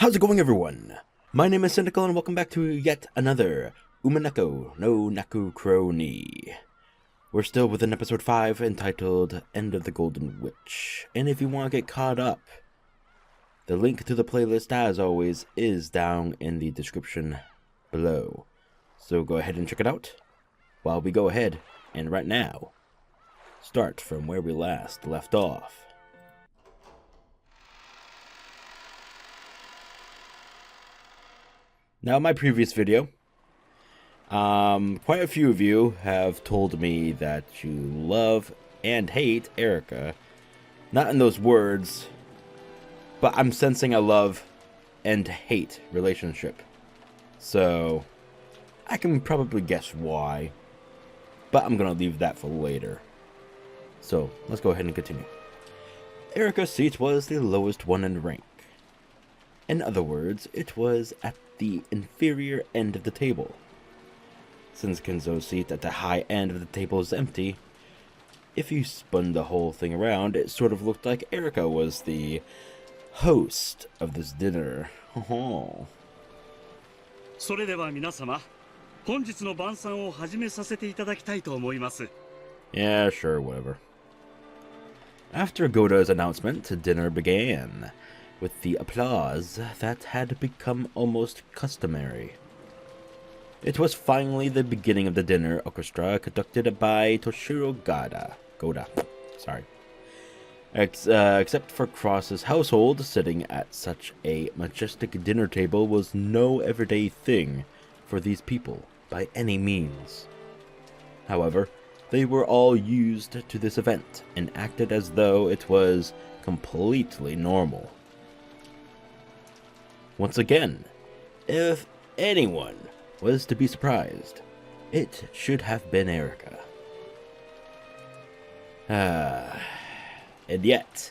How's it going, everyone? My name is Sinikle, and welcome back to yet another Umineko no Naku Koro ni. We're still within episode 5, entitled End of the Golden Witch. And if you want to get caught up, the link to the playlist, as always, is down in the description below. So go ahead and check it out, while we go ahead and right now start from where we last left off. Now, in my previous video, quite a few of you have told me that you love and hate Erika. Not in those words, but I'm sensing a love and hate relationship. So, I can probably guess why, but I'm gonna leave that for later. So, let's go ahead and continue. Erika's seat was the lowest one in rank. In other words, it was at the inferior end of the table. Since Kinzo's seat at the high end of the table is empty, if you spun the whole thing around, it sort of looked like Erika was the host of this dinner. Oh. それでは皆様、本日の晩餐を始めさせていただきたいと思います。 Yeah, sure, whatever. After Goda's announcement, dinner began, with the applause that had become almost customary. It was finally the beginning of the dinner orchestra conducted by Toshiro Goda. Sorry. Except for Cross's household, sitting at such a majestic dinner table was no everyday thing for these people by any means. However, they were all used to this event and acted as though it was completely normal. Once again, if anyone was to be surprised, it should have been Erika. And yet,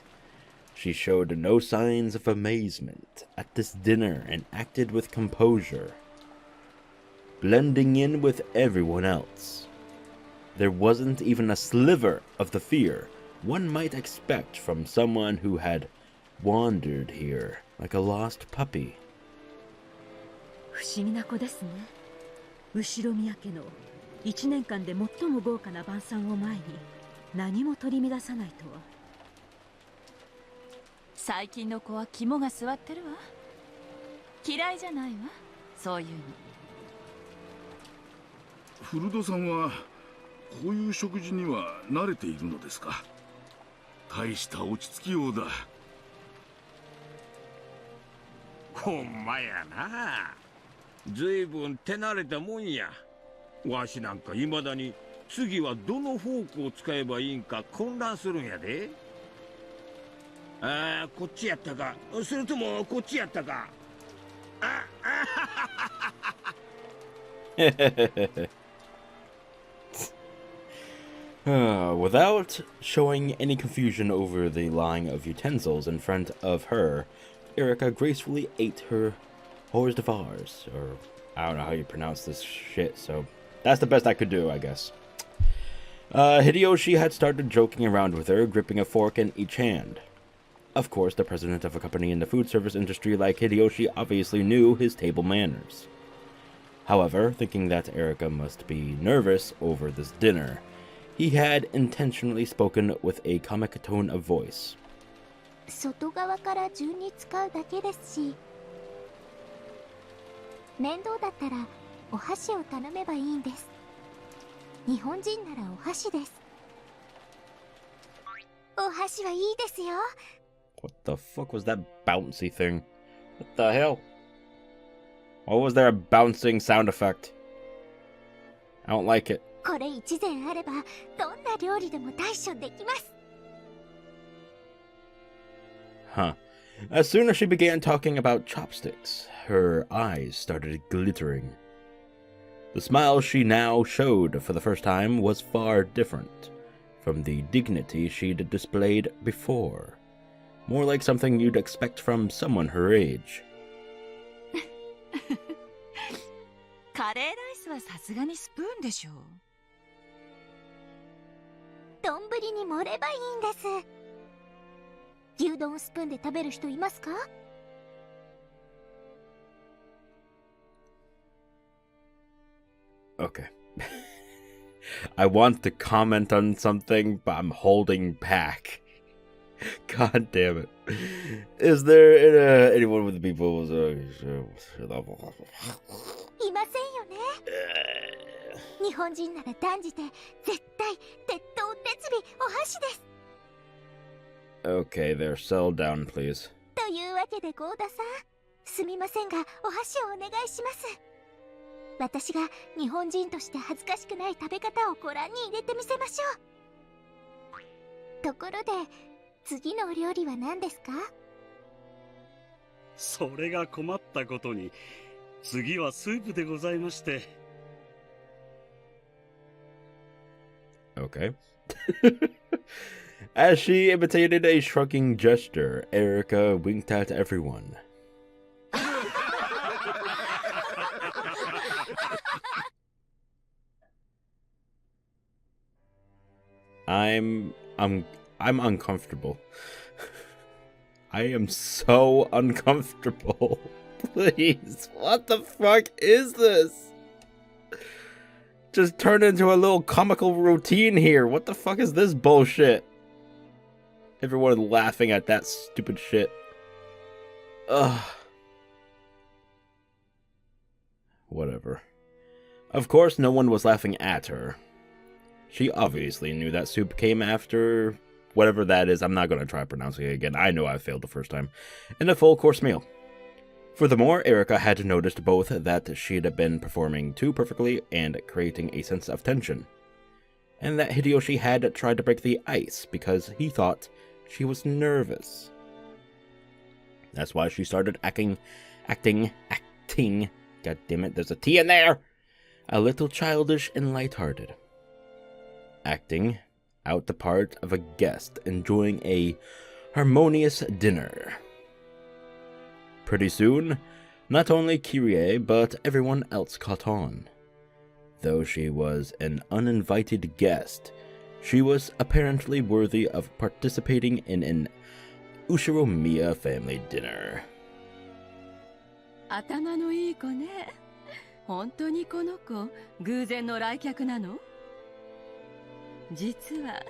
she showed no signs of amazement at this dinner and acted with composure, blending in with everyone else. There wasn't even a sliver of the fear one might expect from someone who had wandered here like a lost puppy. 不思議な子ですね。Ushiromiya家の1年間で最も豪華な晩餐を前に何も取り乱さないとは。最近の子は肝が据わってるわ。嫌いじゃないわ、そういうの。フルドさんはこういう食事には慣れているのですか。大した落ち着きようだ。ほんまやな。ずいぶん手慣れたもんや。わしなんかいまだに次はどのフォークを使えばいいんか混乱するんやで。ああ、こっちやったか、それともこっちやったか。ああWithout showing any confusion over the lying of utensils in front of her, Erika gracefully ate her hors d'oeuvres, or I don't know how you pronounce this shit, so that's the best I could do, I guess. Hideyoshi had started joking around with her, gripping a fork in each hand. Of course, the president of a company in the food service industry like Hideyoshi obviously knew his table manners. However, thinking that Erika must be nervous over this dinner, he had intentionally spoken with a comic tone of voice. 外側から順に使うだけですし、面倒だったらお箸を頼めばいいんです。日本人ならお箸です。お箸はいいですよ。What the fuck was that bouncy thing? What the hell? Why was there a bouncing sound effect? I don't like it. これ一膳あればどんな料理でも対処できます。 Huh. As soon as she began talking about chopsticks, her eyes started glittering. The smile she now showed for the first time was far different from the dignity she'd displayed before. More like something you'd expect from someone her age. カレーライスはさすがにスプーンでしょう。丼に盛ればいいんです。牛丼をスプーンで食べる人いますか？ Okay. I want to comment on something, but I'm holding back. God damn it. Is there anyone with people's level? いませんよね。日本人なら断じて絶対鉄頭鉄尾お箸です。 Okay, there. Settle down, please. というわけでゴーダさん、すみませんがお箸をお願いします。私が日本人として恥ずかしくない食べ方をご覧に入れてみせましょう。ところで次のお料理は何ですか？それが困ったことに、次はスープでございまして。Okay. As she imitated a shrugging gesture, Erika winked at everyone. I'm uncomfortable. I am so uncomfortable. Please, what the fuck is this? Just turn into a little comical routine here. What the fuck is this bullshit? Everyone laughing at that stupid shit. Ugh. Whatever. Of course, no one was laughing at her. She obviously knew that soup came after whatever that is. I'm not going to try pronouncing it again. I know I failed the first time. And a full course meal. Furthermore, Erika had noticed both that she had been performing too perfectly and creating a sense of tension, and that Hideyoshi had tried to break the ice because he thought she was nervous. That's why she started acting, god damn it, there's a T in there! A little childish and lighthearted. Acting out the part of a guest enjoying a harmonious dinner. Pretty soon, not only Kyrie, but everyone else caught on. Though she was an uninvited guest, she was apparently worthy of participating in an Ushiromiya family dinner. 頭のいい子ね。本当にこの子、偶然の来客なの？実は、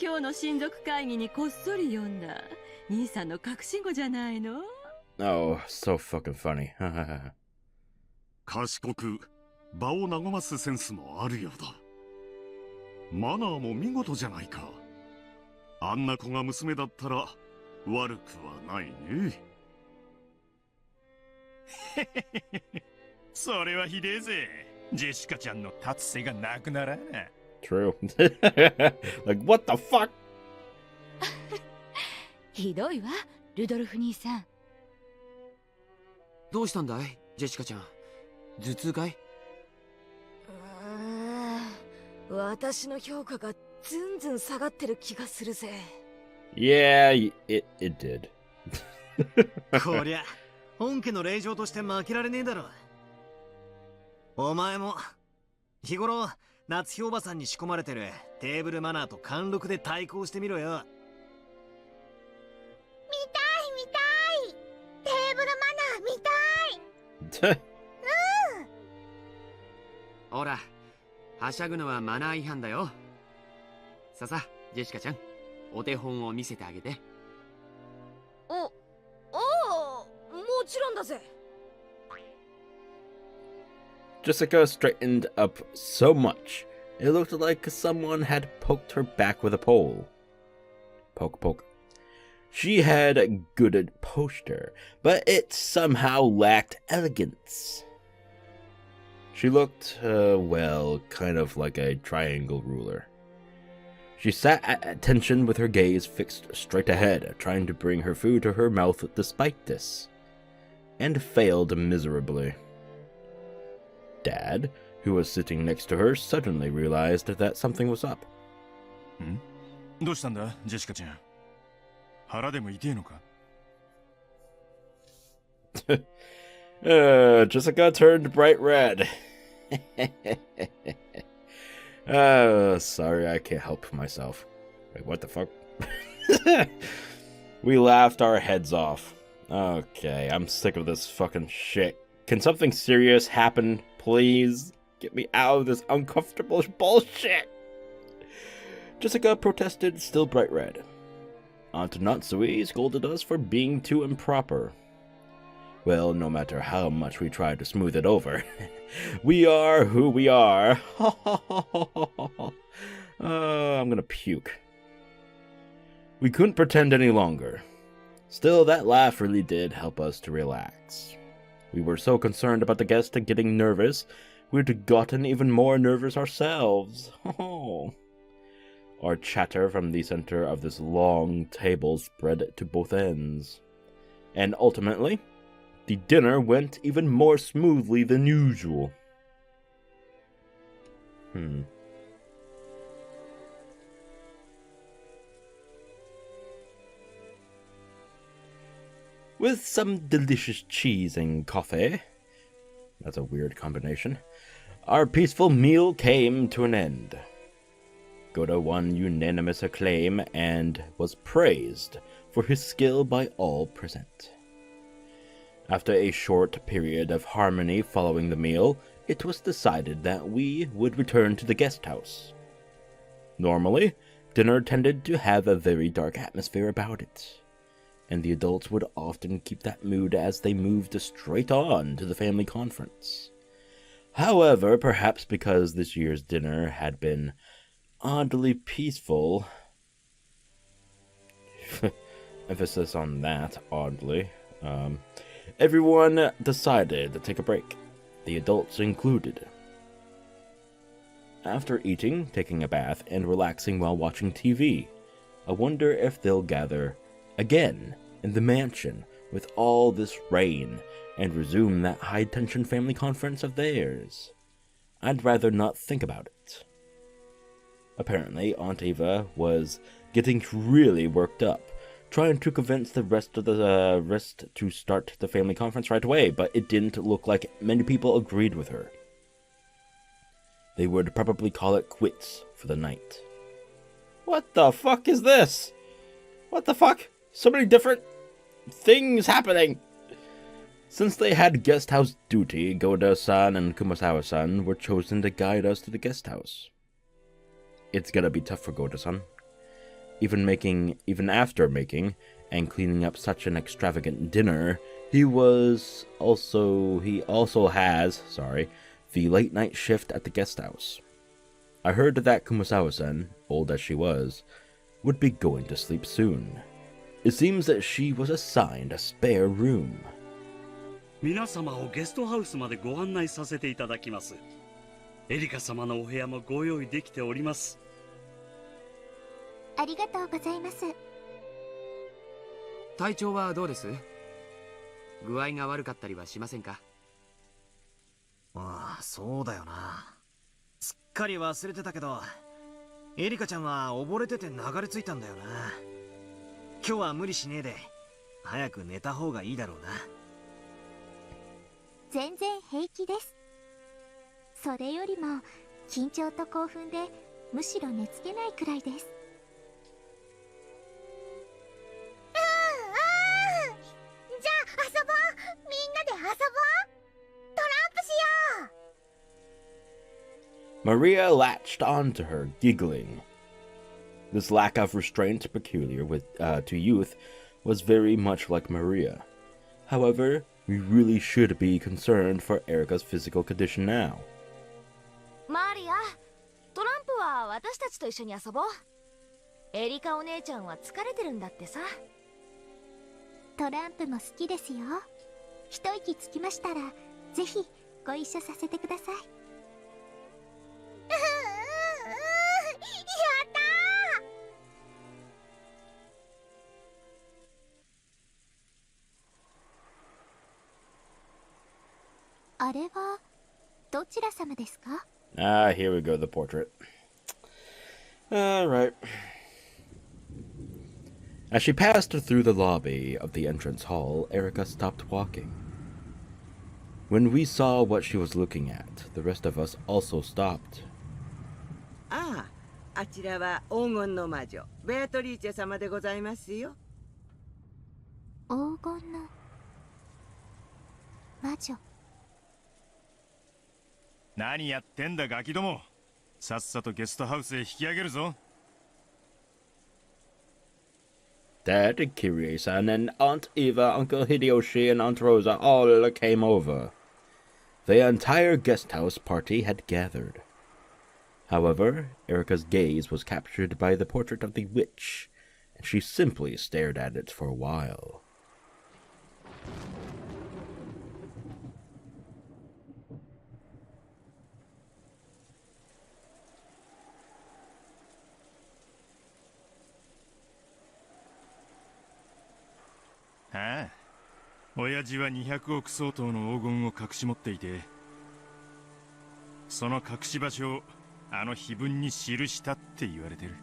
今日の親族会議にこっそり読んだ兄さんの隠し子じゃないの？ Oh, so fucking funny. 賢く場を和ますセンスもあるようだ。マナーも見事じゃないか。あんな子が娘だったら悪くはないね。それはひでえぜ。ジェシカちゃんの達成がなくならな。True. Like, what the fuck? ひどいわ、ルドルフ兄さん。どうしたんだい、ジェシカちゃん。頭痛かい？私の評価がずんずん下がってる気がするぜ。Yeah, it did. こりゃ本家の令状として負けられねえだろ。お前も日頃夏日おばさんに仕込まれてるテーブルマナーと貫禄で対抗してみろよ。見たいテーブルマナー見たい。ほら、はしゃぐのはマナー違反だよ。ささ、ジェシカちゃん、お手本を見せてあげて。もちろんだぜ。Jessica straightened up so much, it looked like someone had poked her back with a pole. Poke, poke. She had a good posture, but it somehow lacked elegance. She looked, well, kind of like a triangle ruler. She sat at attention with her gaze fixed straight ahead, trying to bring her food to her mouth despite this, and failed miserably. Dad, who was sitting next to her, suddenly realized that something was up. どうしたんだ、ジェシカちゃん。腹でも痛えのか？ Jessica turned bright red. Sorry, I can't help myself. Wait, what the fuck? We laughed our heads off. Okay, I'm sick of this fucking shit. Can something serious happen, please? Get me out of this uncomfortable bullshit! Jessica protested, still bright red. Aunt Natsuhi scolded us for being too improper. Well, no matter how much we try to smooth it over, we are who we are. I'm gonna puke. We couldn't pretend any longer. Still, that laugh really did help us to relax. We were so concerned about the guest getting nervous, we'd gotten even more nervous ourselves. Our chatter from the center of this long table spread to both ends. And ultimately, the dinner went even more smoothly than usual. With some delicious cheese and coffee, that's a weird combination, our peaceful meal came to an end. Goda won unanimous acclaim and was praised for his skill by all present. After a short period of harmony following the meal, it was decided that we would return to the guest house. Normally, dinner tended to have a very dark atmosphere about it, and the adults would often keep that mood as they moved straight on to the family conference. However, perhaps because this year's dinner had been oddly peaceful, emphasis on that, oddly, everyone decided to take a break, the adults included. After eating, taking a bath, and relaxing while watching TV, I wonder if they'll gather again in the mansion with all this rain and resume that high-tension family conference of theirs. I'd rather not think about it. Apparently, Aunt Eva was getting really worked up, trying to convince the rest to start the family conference right away, but it didn't look like many people agreed with her. They would probably call it quits for the night. What the fuck is this? What the fuck? So many different things happening! Since they had guest house duty, Goda-san and Kumasawa-san were chosen to guide us to the guest house. It's gonna be tough for Goda-san. Even after making and cleaning up such an extravagant dinner, he also has the late night shift at the guest house. I heard that Kumasawa-san, old as she was, would be going to sleep soon. It seems that she was assigned a spare room. 皆様をゲストハウスまでご案内させていただきます。エリカ様のお部屋もご用意できております。ありがとうございます。体調はどうです？具合が悪かったりはしませんか？ああ、そうだよな。すっかり忘れてたけど、エリカちゃんは溺れてて流れ着いたんだよな。今日は無理しねえで、早く寝た方がいいだろうな。全然平気です。それよりも緊張と興奮でむしろ寝つけないくらいです。じゃあ遊ぼう。みんなで遊ぼう。トランプしよう。 Maria latched onto her, giggling. This lack of restraint peculiar to youth was very much like Maria. However, we really should be concerned for Erika's physical condition now. マリア、トランプは私たちと一緒に遊ぼう。エリカお姉ちゃんは疲れてるんだってさ。トランプも好きですよ。一息つきましたら、ぜひご一緒させてください。やったー。あれはどちら様ですか？ Ah, here we go, the portrait. Alright. As she passed through the lobby of the entrance hall, Erika stopped walking. When we saw what she was looking at, the rest of us also stopped. ああ、あちらは黄金の魔女、ベアトリーチェ様でございますよ。黄金の魔女。何やってんだガキども。さっさとゲストハウスへ引き上げるぞ。Dad, Kirie-san, and Aunt Eva, Uncle Hideyoshi, and Aunt Rosa all came over. The entire guest house party had gathered. However, Erika's gaze was captured by the portrait of the witch, and she simply stared at it for a while. Ah, 親父は200億相当の黄金を隠し持っていて、その隠し場所をあの碑文に記したって言われてる。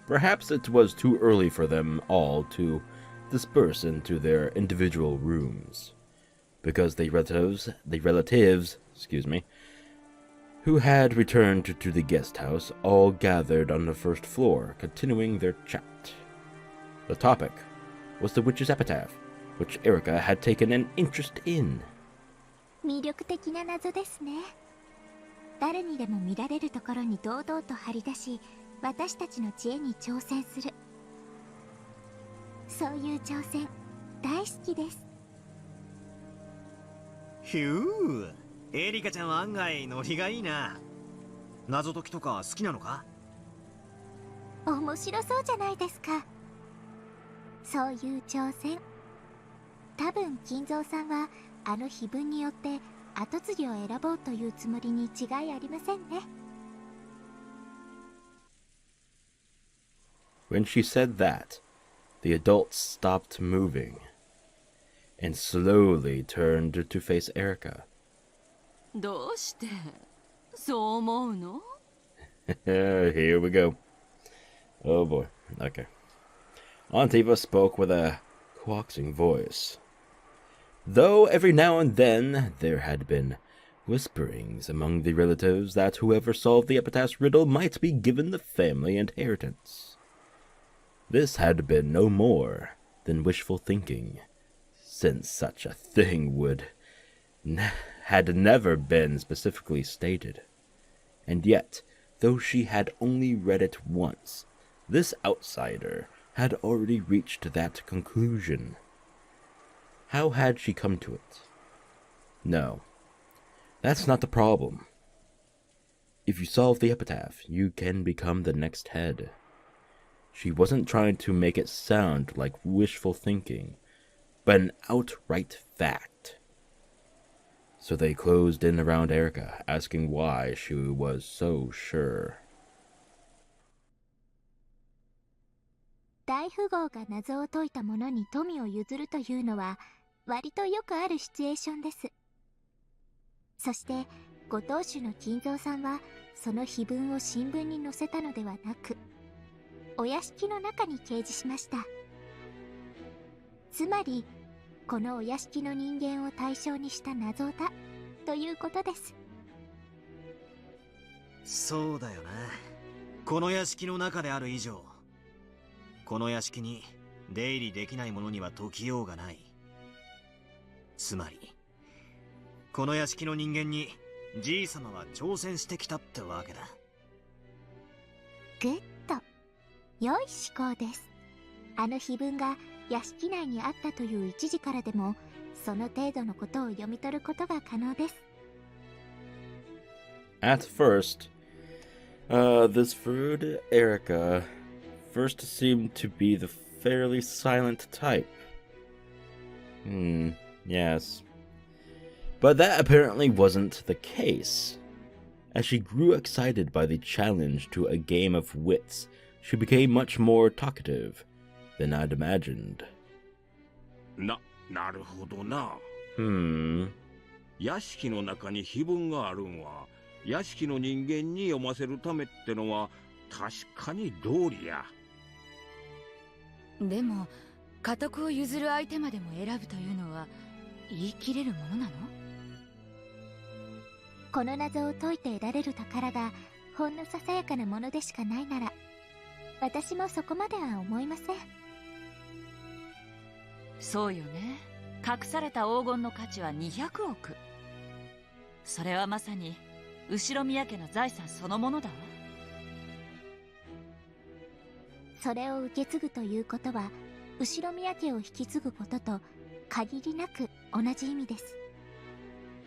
Perhaps it was too early for them all to disperse into their individual rooms, because the relatives, who had returned to the guest house all gathered on the first floor, continuing their chat. The topic was the witch's epitaph, which Erika had taken an interest in. 魅力的な謎ですね。誰にでも見られるところに堂々と張り出し、私たちの知恵に挑戦する。そういう挑戦、大好きです。ひゅー、エリカちゃんは案外ノリがいいな。謎解きとか好きなのか？面白そうじゃないですか。そういう挑戦。多分金蔵さんはあの碑文によって跡継ぎを選ぼうというつもりに違いありませんね。When she said that, the adults stopped moving and slowly turned to face Erika. どうしてそう思うの？ Here we go. Oh boy. Okay. Aunt Eva spoke with a coaxing voice. Though every now and then there had been whisperings among the relatives that whoever solved the epitaph's riddle might be given the family inheritance. This had been no more than wishful thinking, since such a thing had never been specifically stated. And yet, though she had only read it once, this outsider had already reached that conclusion. How had she come to it? No, that's not the problem. If you solve the epitaph, you can become the next head. She wasn't trying to make it sound like wishful thinking, but an outright fact. So they closed in around Erika, asking why she was so sure. 大富豪が謎を解いた者に富を譲るというのは割とよくあるシチュエーションです。そしてご当主の金蔵さんはその碑文を新聞に載せたのではなく、お屋敷の中に掲示しました。つまりこのお屋敷の人間を対象にした謎だということです。そうだよな。この屋敷の中である以上、この屋敷に出入りできない者には解きようがない。つまりこの屋敷の人間にじいさまは挑戦してきたってわけだ。グッド、良い思考です。あの碑文が屋敷内にあったという一時からでもその程度のことを読み取ることが可能です。 At first, this Furudo Erika first seemed to be the fairly silent type. Yes. But that apparently wasn't the case. As she grew excited by the challenge to a game of wits, she became much more talkative than I'd imagined. なるほどな。屋敷の中に碑文があるんは、屋敷の人間に読ませるためってのは確かに道理や。でも家督を譲る相手までも選ぶというのは言い切れるものなの？この謎を解いて得られる宝がほんのささやかなものでしかないなら、私もそこまでは思いません。そうよね。隠された黄金の価値は200億。それはまさに後宮家の財産そのものだわ。それを受け継ぐということは後宮家を引き継ぐことと限りなく同じ意味です。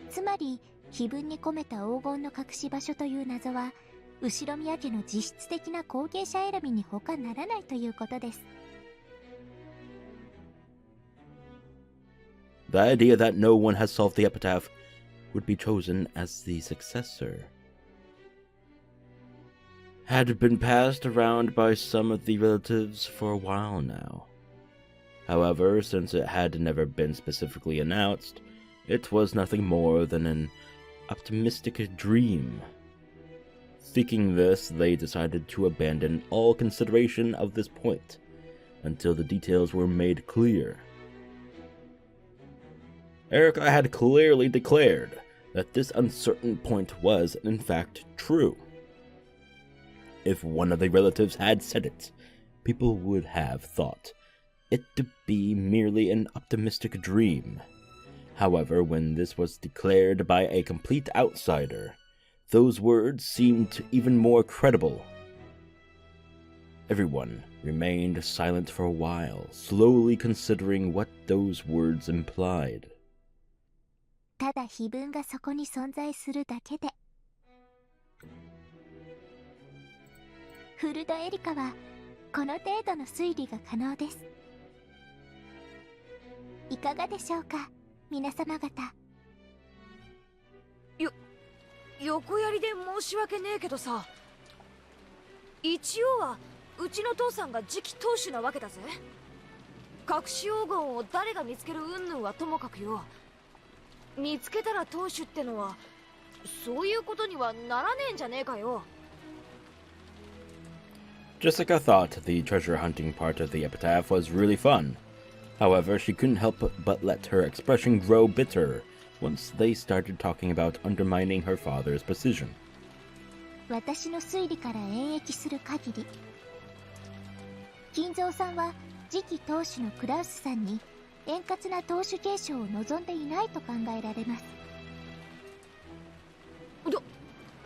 つまり碑文に込めた黄金の隠し場所という謎は後宮家の実質的な後継者選びに他ならないということです。The idea that no one has solved the epitaph would be chosen as the successor had been passed around by some of the relatives for a while now. However, since it had never been specifically announced, it was nothing more than an optimistic dream. Thinking this, they decided to abandon all consideration of this point until the details were made clear. Erika had clearly declared that this uncertain point was, in fact, true. If one of the relatives had said it, people would have thought it to be merely an optimistic dream. However, when this was declared by a complete outsider, those words seemed even more credible. Everyone remained silent for a while, slowly considering what those words implied. ただ碑文がそこに存在するだけで、フルドエリカはこの程度の推理が可能です。いかがでしょうか、皆様方。横やりで申し訳ねえけどさ、一応はうちの父さんが次期当主なわけだぜ。隠し黄金を誰が見つける云々はともかくよ、見つけたら当主ってのはそういうことにはならねえんじゃねえかよ。Jessica thought the treasure hunting part of the epitaph was really fun. However, she couldn't help but let her expression grow bitter once they started talking about undermining her father's precision. 私の推理から演繹する限り、金蔵さんは次期当主のクラウスさんに円滑な当主継承を望んでいないと考えられます。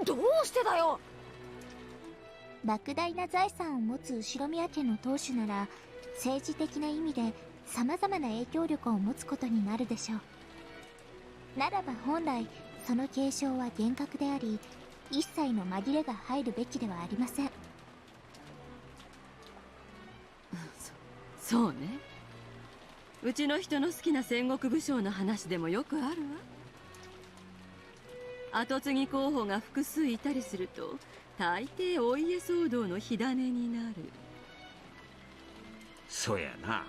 どうしてだよ。莫大な財産を持つ後宮家の当主なら政治的な意味で様々な影響力を持つことになるでしょう。ならば本来その継承は厳格であり、一切の紛れが入るべきではありません。そうね。うちの人の好きな戦国武将の話でもよくあるわ。後継ぎ候補が複数いたりすると大抵お家騒動の火種になる。そやな。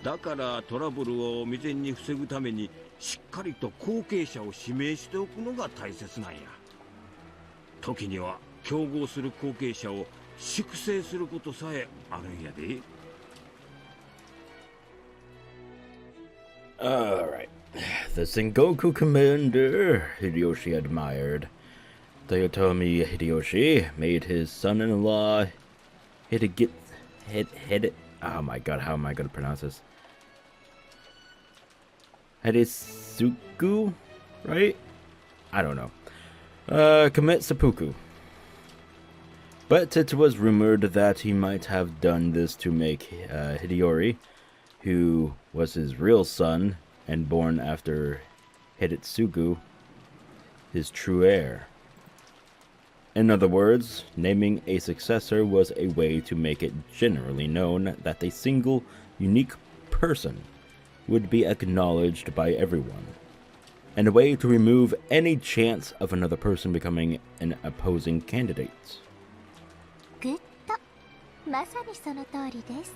だからトラブルを未然に防ぐためにしっかりと後継者を指名しておくのが大切なんや。時には競合する後継者を粛清することさえあるんやで。Alright. The Sengoku commander Hideyoshi admired. Toyotomi Hideyoshi made his son-in-law oh my god, how am I going to pronounce this? Hidesuku, right? I don't know. Commit seppuku. But it was rumored that he might have done this to make Hideyori, who was his real son and born after Hidetsugu, his true heir. In other words, naming a successor was a way to make it generally known that a single, unique person would be acknowledged by everyone, and a way to remove any chance of another person becoming an opposing candidate. グッド、まさにその通りです。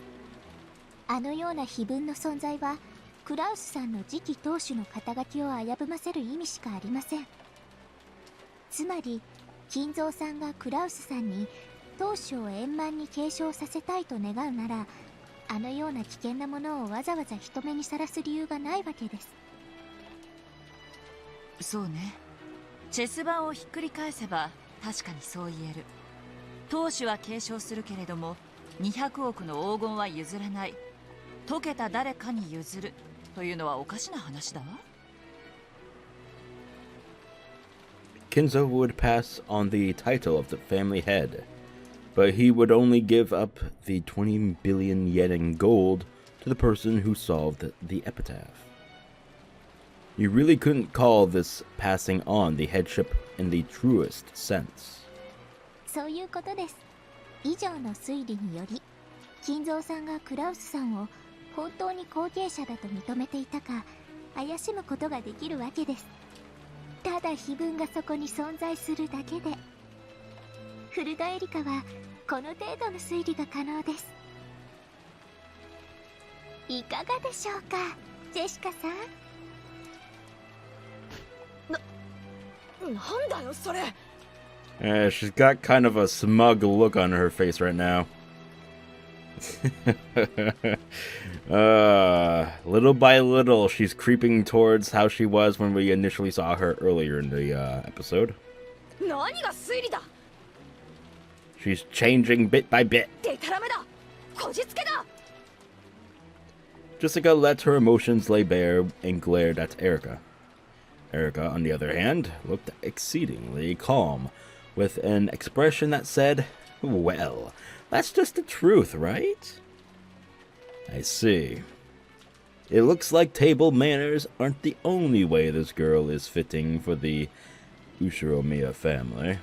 あのような碑文の存在はクラウスさんの次期当主の肩書きを危ぶませる意味しかありません。つまり金蔵さんがクラウスさんに当主を円満に継承させたいと願うなら、あのような危険なものをわざわざ人目にさらす理由がないわけです。そうね。チェス盤をひっくり返せば確かにそう言える。当主は継承するけれども200億の黄金は譲らない。解けた誰かに譲るというのはおかしな話だわ。Kinzo would pass on the title of the family head, but he would only give up the 20 billion yen in gold to the person who solved the epitaph. You really couldn't call this passing on the headship in the truest sense. そういうことです。以上の推理により、金蔵さんがクラウスさんを本当に後継者だと認めていたか怪しむことができるわけです。ただ碑文がそこに存在するだけで、古田エリカはこの程度の推理が可能です。いかがでしょうか、ジェシカさん。なんだよそれ。She's got kind of a smug look on her face right now. Little by little, she's creeping towards how she was when we initially saw her earlier in the episode. 何が推理だ。 She's changing bit by bit. デタラメだ。こじつけだ。 Jessica let her emotions lay bare and glared at Erika. Erika, on the other hand, looked exceedingly calm, with an expression that said, "Well, that's just the truth, right?" I see. It looks like table manners aren't the only way this girl is fitting for the Ushiromiya family.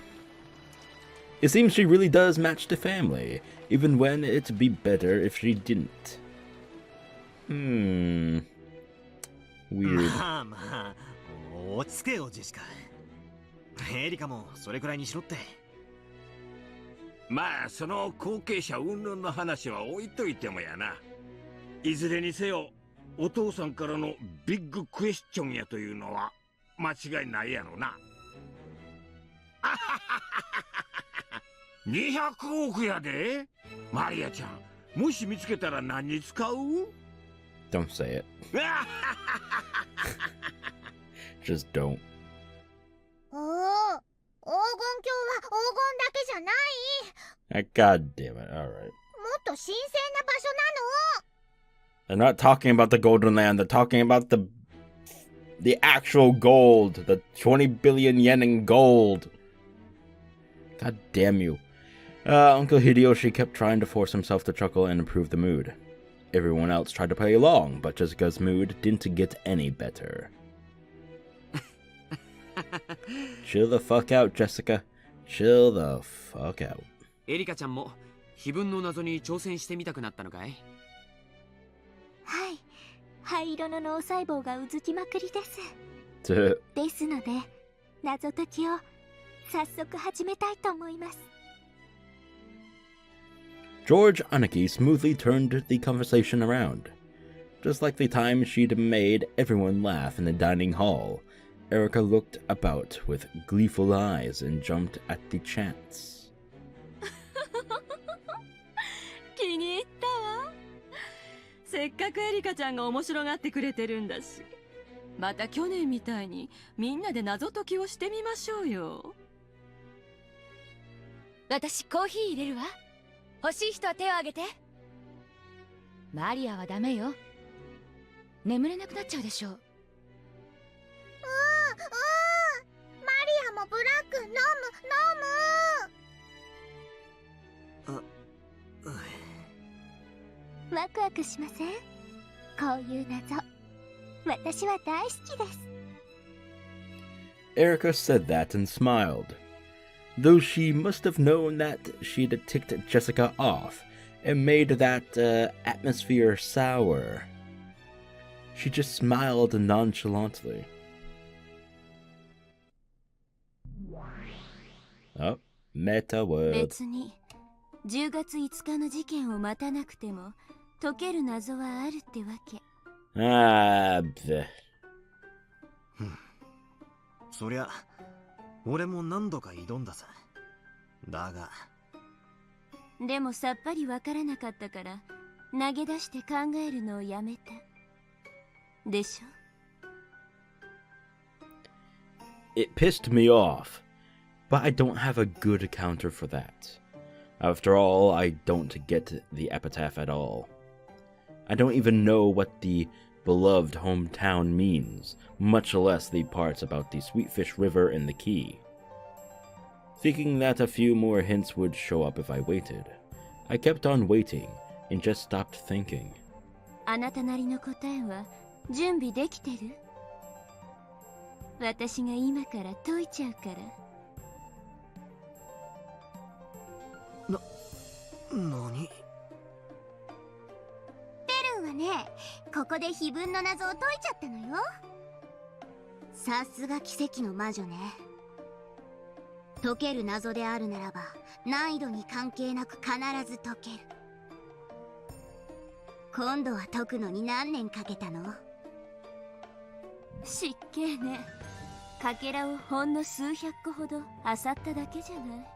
It seems she really does match the family, even when it'd be better if she didn't. Weird. まあまあ、落ち着けよジェシカ。エリカもそれくらいにしろって。まあその後継者云々の話は置いといてもやな。いずれにせよお父さんからのビッグクエスチョンやというのは間違いないやろな。200億やで。マリアちゃん、もし見つけたら何に使う？ Don't say it. Just don't. おお、黄金鏡は黄金だけじゃない。 God damn it. Alright. もっと神聖な場所な They're not talking about the Golden Land. They're talking about the actual gold. The 20 billion yen in gold. God damn you. Uncle Hideyoshi kept trying to force himself to chuckle and improve the mood. Everyone else tried to play along, but Jessica's mood didn't get any better. Chill the fuck out, Jessica. Chill the fuck out. エリカちゃんも碑文の謎に挑戦してみたくなったのかい？はい、灰色の脳細胞がうずきまくりです。ですので、謎解きを早速始めたいと思います。George Aniki smoothly turned the conversation around. Just like the time she'd made everyone laugh in the dining hall, Erika looked about with gleeful eyes and jumped at the chance. 気に入ったわ。せっかくエリカちゃんが面白がってくれてるんだし、また去年みたいにみんなで謎解きをしてみましょうよ。私コーヒー入れるわ。欲しい人は手を挙げて。マリアはダメよ。眠れなくなっちゃうでしょ。マリアもブラック飲む。ワクワクしません？こういう謎、私は大好きです。 Erika said that and smiled, though she must have known that she'd ticked Jessica off and made that atmosphere sour. She just smiled nonchalantly. Oh, meta word. 別に10月5日の事件を待たなくても解ける謎はあるってわけ。bleh. そりゃ俺も何度か挑んださ。だがでもさっぱりわからなかったから投げ出して考えるのをやめたでしょ。 It pissed me off, but I don't have a good counter for that. After all, I don't get the epitaph at all. I don't even know what the beloved hometown means, much less the parts about the Sweetfish River and the key. thinking that a few more hints would show up if I waited. I kept on waiting and just stopped thinking. あなたなりの答えは準備できてる？私が今から解いちゃうから。何？ペルンはね、ここで碑文の謎を解いちゃったのよ。さすが奇跡の魔女ね。解ける謎であるならば難易度に関係なく必ず解ける。今度は解くのに何年かけたの？失敬ね。かけらをほんの数百個ほど漁っただけじゃない。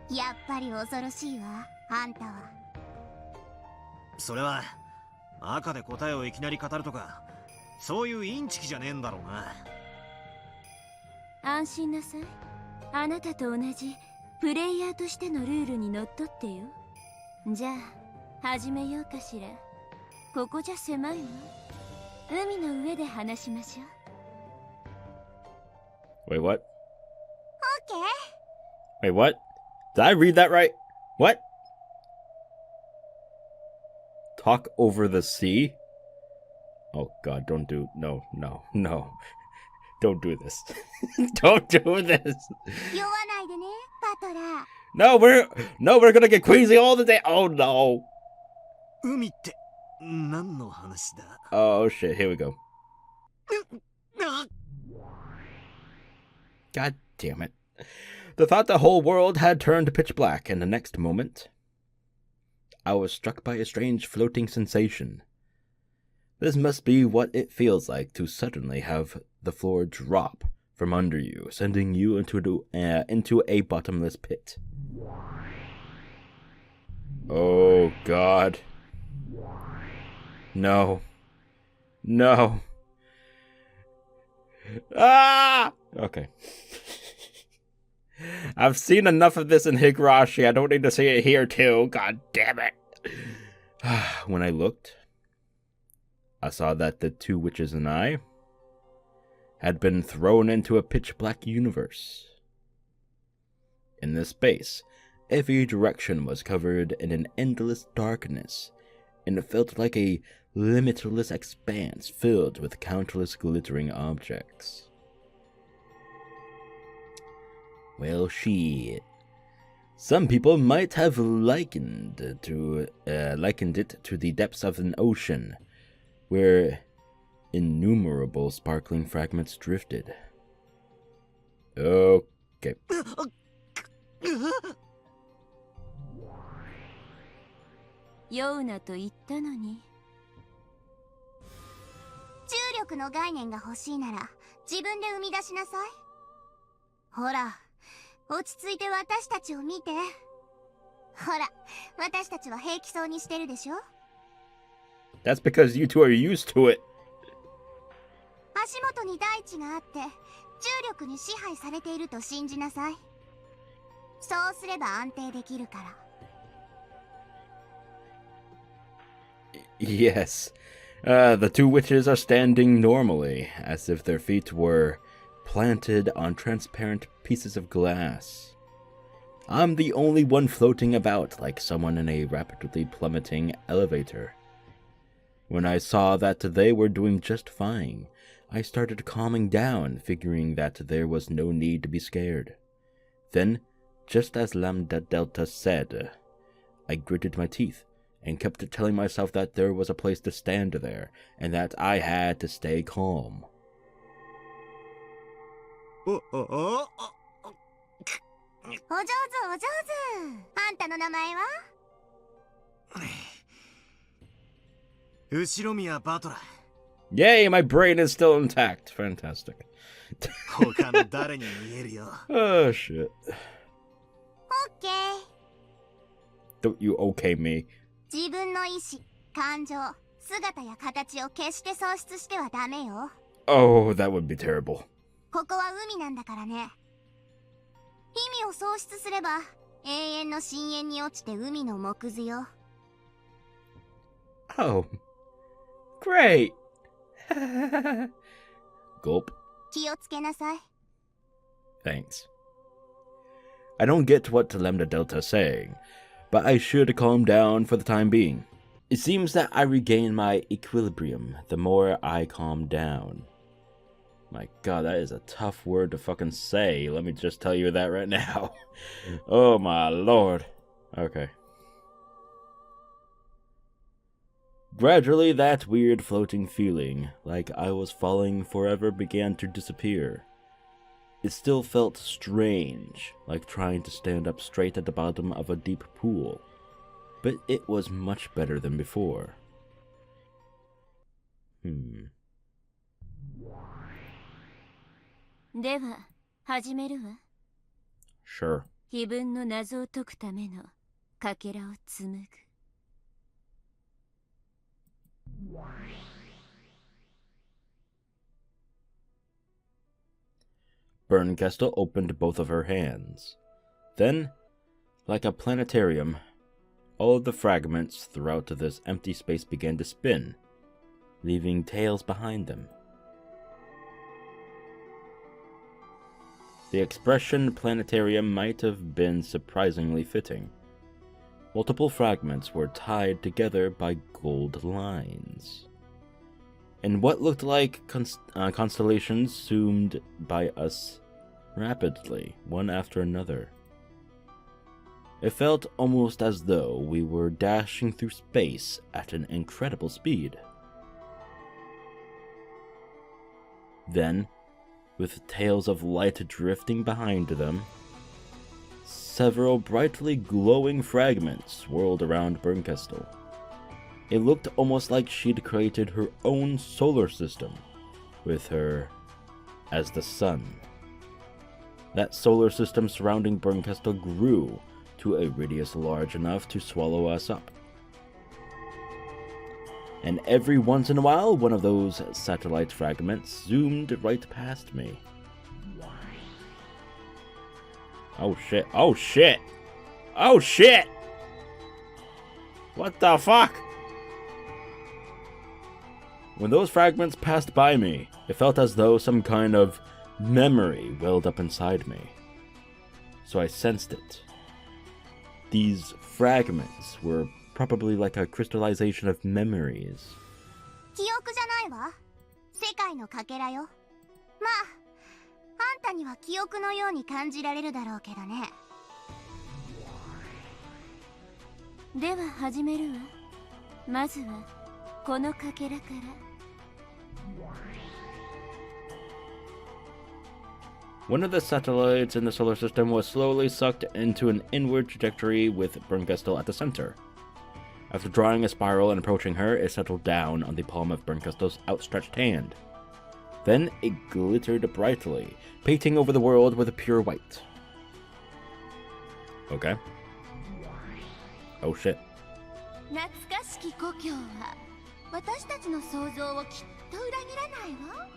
やっぱり恐ろしいわ、あんたは。それは赤で答えをいきなり語るとか、そういうインチキじゃねえんだろうな。安心なさい。あなたと同じプレイヤーとしてのルールにのっとってよ。じゃあ始めようかしら。ここじゃ狭いわ。海の上で話しましょう。Wait, what? Okay. Wait, what? Did I read that right? What? Talk over the sea? Oh god, don't do... No. Don't do this. Don't do this. 酔わないでね、バトラー。No, we're gonna get crazy all the day. Oh no. 海って何の話だ？ Oh shit, here we go. God damn it. The thought the whole world had turned pitch black, and the next moment, I was struck by a strange floating sensation. This must be what it feels like to suddenly have the floor drop from under you, sending you into a bottomless pit. Oh god. No. Ah! Okay. I've seen enough of this in Higurashi. I don't need to see it here too. God damn it. When I looked, I saw that the two witches and I had been thrown into a pitch-black universe. In this space, every direction was covered in an endless darkness, and it felt like a limitless expanse filled with countless glittering objects. Well, shit. Some people might have likened it to the depths of an ocean, where innumerable sparkling fragments drifted. Okay. 酔うなと言ったのに。重力の概念が欲しいなら自分で生み出しなさい。ほら、落ち着いて私たちを見て。ほら、私たちは平気そうにしてるでしょ。 That's because you two are used to it. 足元に大地があって重力に支配されていると信じなさい。そうすれば安定できるから。 Yes. The two witches are standing normally, as if their feet were planted on transparent pieces of glass. I'm the only one floating about like someone in a rapidly plummeting elevator. When I saw that they were doing just fine, I started calming down, figuring that there was no need to be scared. Then, just as Lambdadelta said, I gritted my teeth and kept telling myself that there was a place to stand there, and that I had to stay calm. お上手お上手。あんたの名前は？Ushiromiyaバトラ。 Yay, my brain is still intact. Fantastic. 他の誰に見えるよ。Oh shit. オッケー。 Don't you okay me? 自分の意志、感情、姿や形を決して喪失してはダメよ。 Oh, that would be terrible. ここは海なんだからね。意味を喪失すれば永遠の深淵に落ちて海の藻屑よ。 Oh, great. Gulp. 気をつけなさい。 Thanks. I don't get what Lambdadelta is saying, but I should calm down for the time being. It seems that I regain my equilibrium the more I calm down. My god, that is a tough word to fucking say. Let me just tell you that right now. Oh my lord. Okay. Gradually, that weird floating feeling, like I was falling forever, began to disappear. It still felt strange, like trying to stand up straight at the bottom of a deep pool, but it was much better than before. Hmm. では始めるわ。 Sure. 碑文の謎を解くためのかけらを紡ぐ。 Bernkastel opened both of her hands. Then, like a planetarium, all of the fragments throughout this empty space began to spin, leaving tails behind them. The expression planetarium might have been surprisingly fitting. Multiple fragments were tied together by gold lines. And what looked like constellations zoomed by us rapidly, one after another. It felt almost as though we were dashing through space at an incredible speed. Then, with tails of light drifting behind them, several brightly glowing fragments swirled around Bernkastel. It looked almost like she'd created her own solar system, with her as the sun. That solar system surrounding Bernkastel grew to a radius large enough to swallow us up. And every once in a while, one of those satellite fragments zoomed right past me. Oh shit, oh shit! Oh shit! What the fuck? When those fragments passed by me, it felt as though some kind of memory welled up inside me. So I sensed it. These fragments were probably like a crystallization of memories. 記憶じゃないわ。世界のかけらよ。まあ、あんたには記憶のように感じられるだろうけどね。では始めるわ。まずはこのかけらから。 One of the satellites in the solar system was slowly sucked into an inward trajectory with Bernkastel at the center. After drawing a spiral and approaching her, it settled down on the palm of Bernkastel's outstretched hand. Then it glittered brightly, painting over the world with a pure white. Okay. Oh shit. 懐かしき故郷は私たちの想像をきっと裏切らないわ。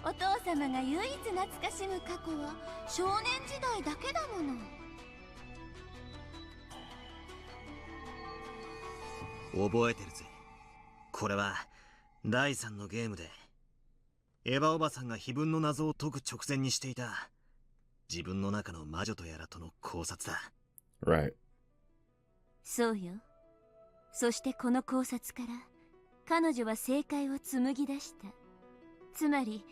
お父様が唯一懐かしむ過去は少年時代だけだもの。覚えてるぜ。これは第3のゲームでエヴァおばさんが碑文の謎を解く直前にしていた自分の中の魔女とやらとの考察だ。Right. そうよ。そしてこの考察から彼女は正解を紡ぎ出した。つまり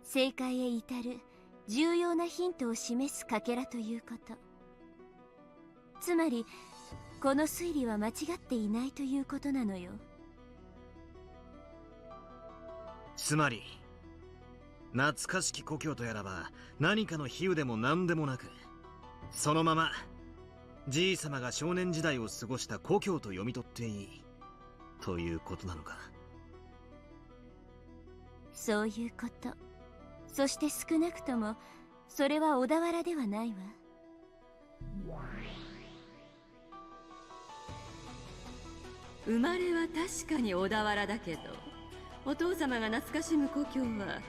正解へ至る重要なヒントを示すかけらということ。つまりこの推理は間違っていないということなのよ。つまり懐かしき故郷とやらば何かの比喩でも何でもなく、そのままじいさまが少年時代を過ごした故郷と読み取っていいということなのか。そういうこと。そして少なくともそれは小田原ではないわ。生まれは確かに小田原だけど、お父様が懐かしむ故郷は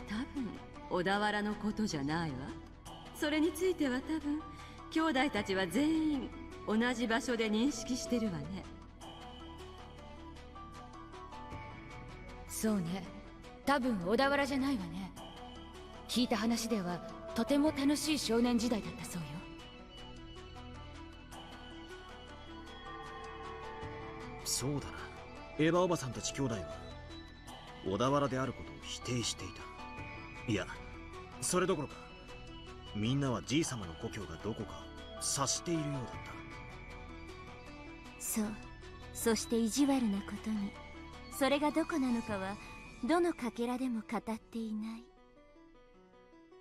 多分小田原のことじゃないわ。それについては多分兄弟たちは全員同じ場所で認識してるわね。そうね。多分小田原じゃないわね。聞いた話ではとても楽しい少年時代だったそうよ。そうだな。エヴァおばさんたち兄弟は小田原であることを否定していた。いや、それどころかみんなはじい様の故郷がどこか察しているようだった。そう。そして意地悪なことに、それがどこなのかはどのかけらでも語っていない。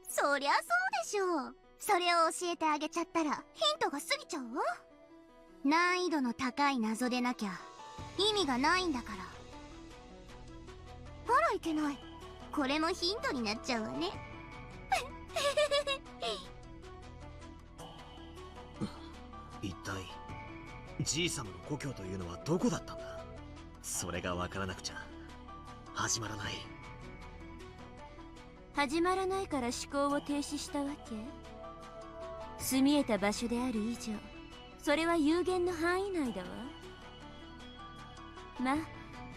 そりゃそうでしょう。それを教えてあげちゃったらヒントが過ぎちゃうわ。難易度の高い謎でなきゃ意味がないんだから。あらいけない。これもヒントになっちゃうわね。一体じい様の故郷というのはどこだったんだ。それがわからなくちゃ始まらない。始まらないから思考を停止したわけ？住み得た場所である以上、それは有限の範囲内だわ。まあ、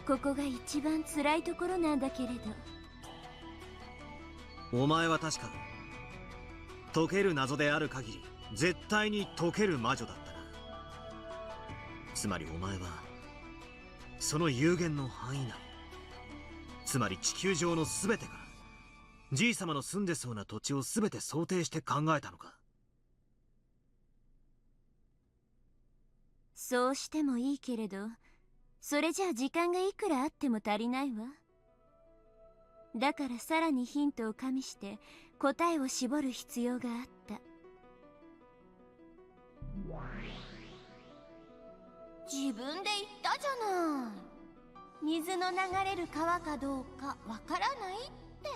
ここが一番辛いところなんだけれど。お前は確か解ける謎である限り絶対に解ける魔女だったな。つまりお前はその有限の範囲内、つまり地球上の全てからじい様の住んでそうな土地を全て想定して考えたのか。そうしてもいいけれど、それじゃあ時間がいくらあっても足りないわ。だからさらにヒントを加味して答えを絞る必要があった。自分で言ったじゃない。水の流れる川かどうかわからないって。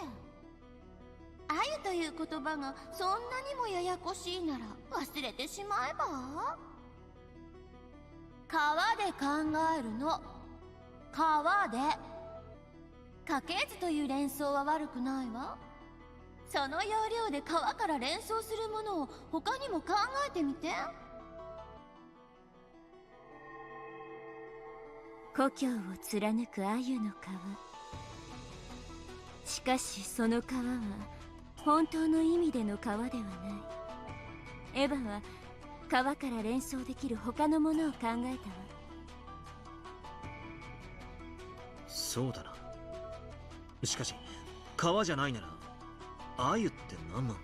あゆという言葉がそんなにもややこしいなら忘れてしまえば。川で考えるの。川で。家系図という連想は悪くないわ。その要領で川から連想するものを他にも考えてみて。故郷を貫くアユの川。しかしその川は本当の意味での川ではない。エヴァは川から連想できる他のものを考えたわ。そうだな。しかし川じゃないならアユって何なんだ。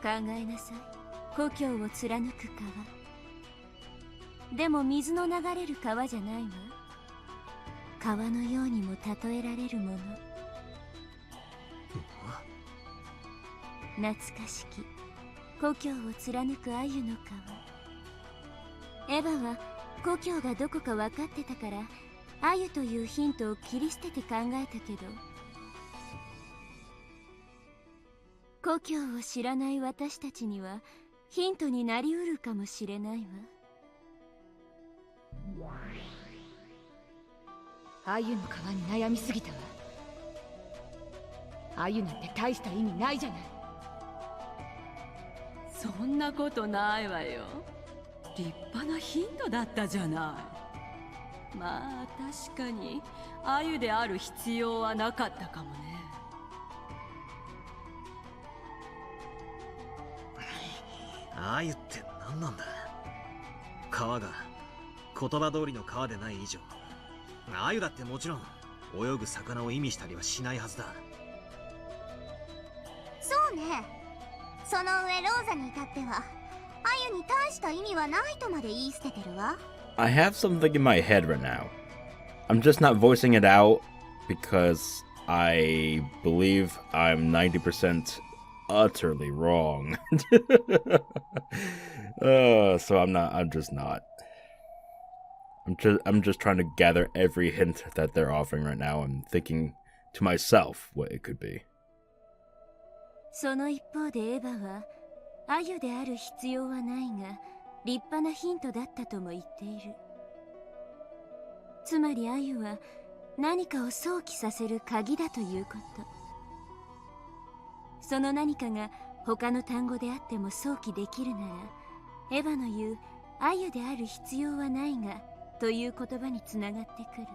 考えなさい。故郷を貫く川。でも水の流れる川じゃないわ。川のようにも例えられるもの。懐かしき故郷を貫くアユの川。エヴァは故郷がどこか分かってたからアユというヒントを切り捨てて考えたけど、故郷を知らない私たちにはヒントになりうるかもしれないわ。アユの川に悩みすぎたわ。アユなんて大した意味ないじゃない。そんなことないわよ。立派なヒントだったじゃない。まあ確かにアユである必要はなかったかもね。アユって何なんだ。川が言葉通りの川でない以上、アユだってもちろん泳ぐ魚を意味したりはしないはずだ。そうね。その上ローザに至ってはアユに大した意味はないとまで言い捨ててるわ。I have something in my head right now. I'm just not voicing it out because I believe I'm 90% utterly wrong. So I'm just not. I'm just trying to gather every hint that they're offering right now and thinking to myself what it could be. その一方でエヴァはアユである必要はないが立派なヒントだったとも言っている。つまりアユは何かを想起させる鍵だということ。その何かが他の単語であっても想起できるなら、エヴァの言うアユである必要はないがという言葉につながってくる。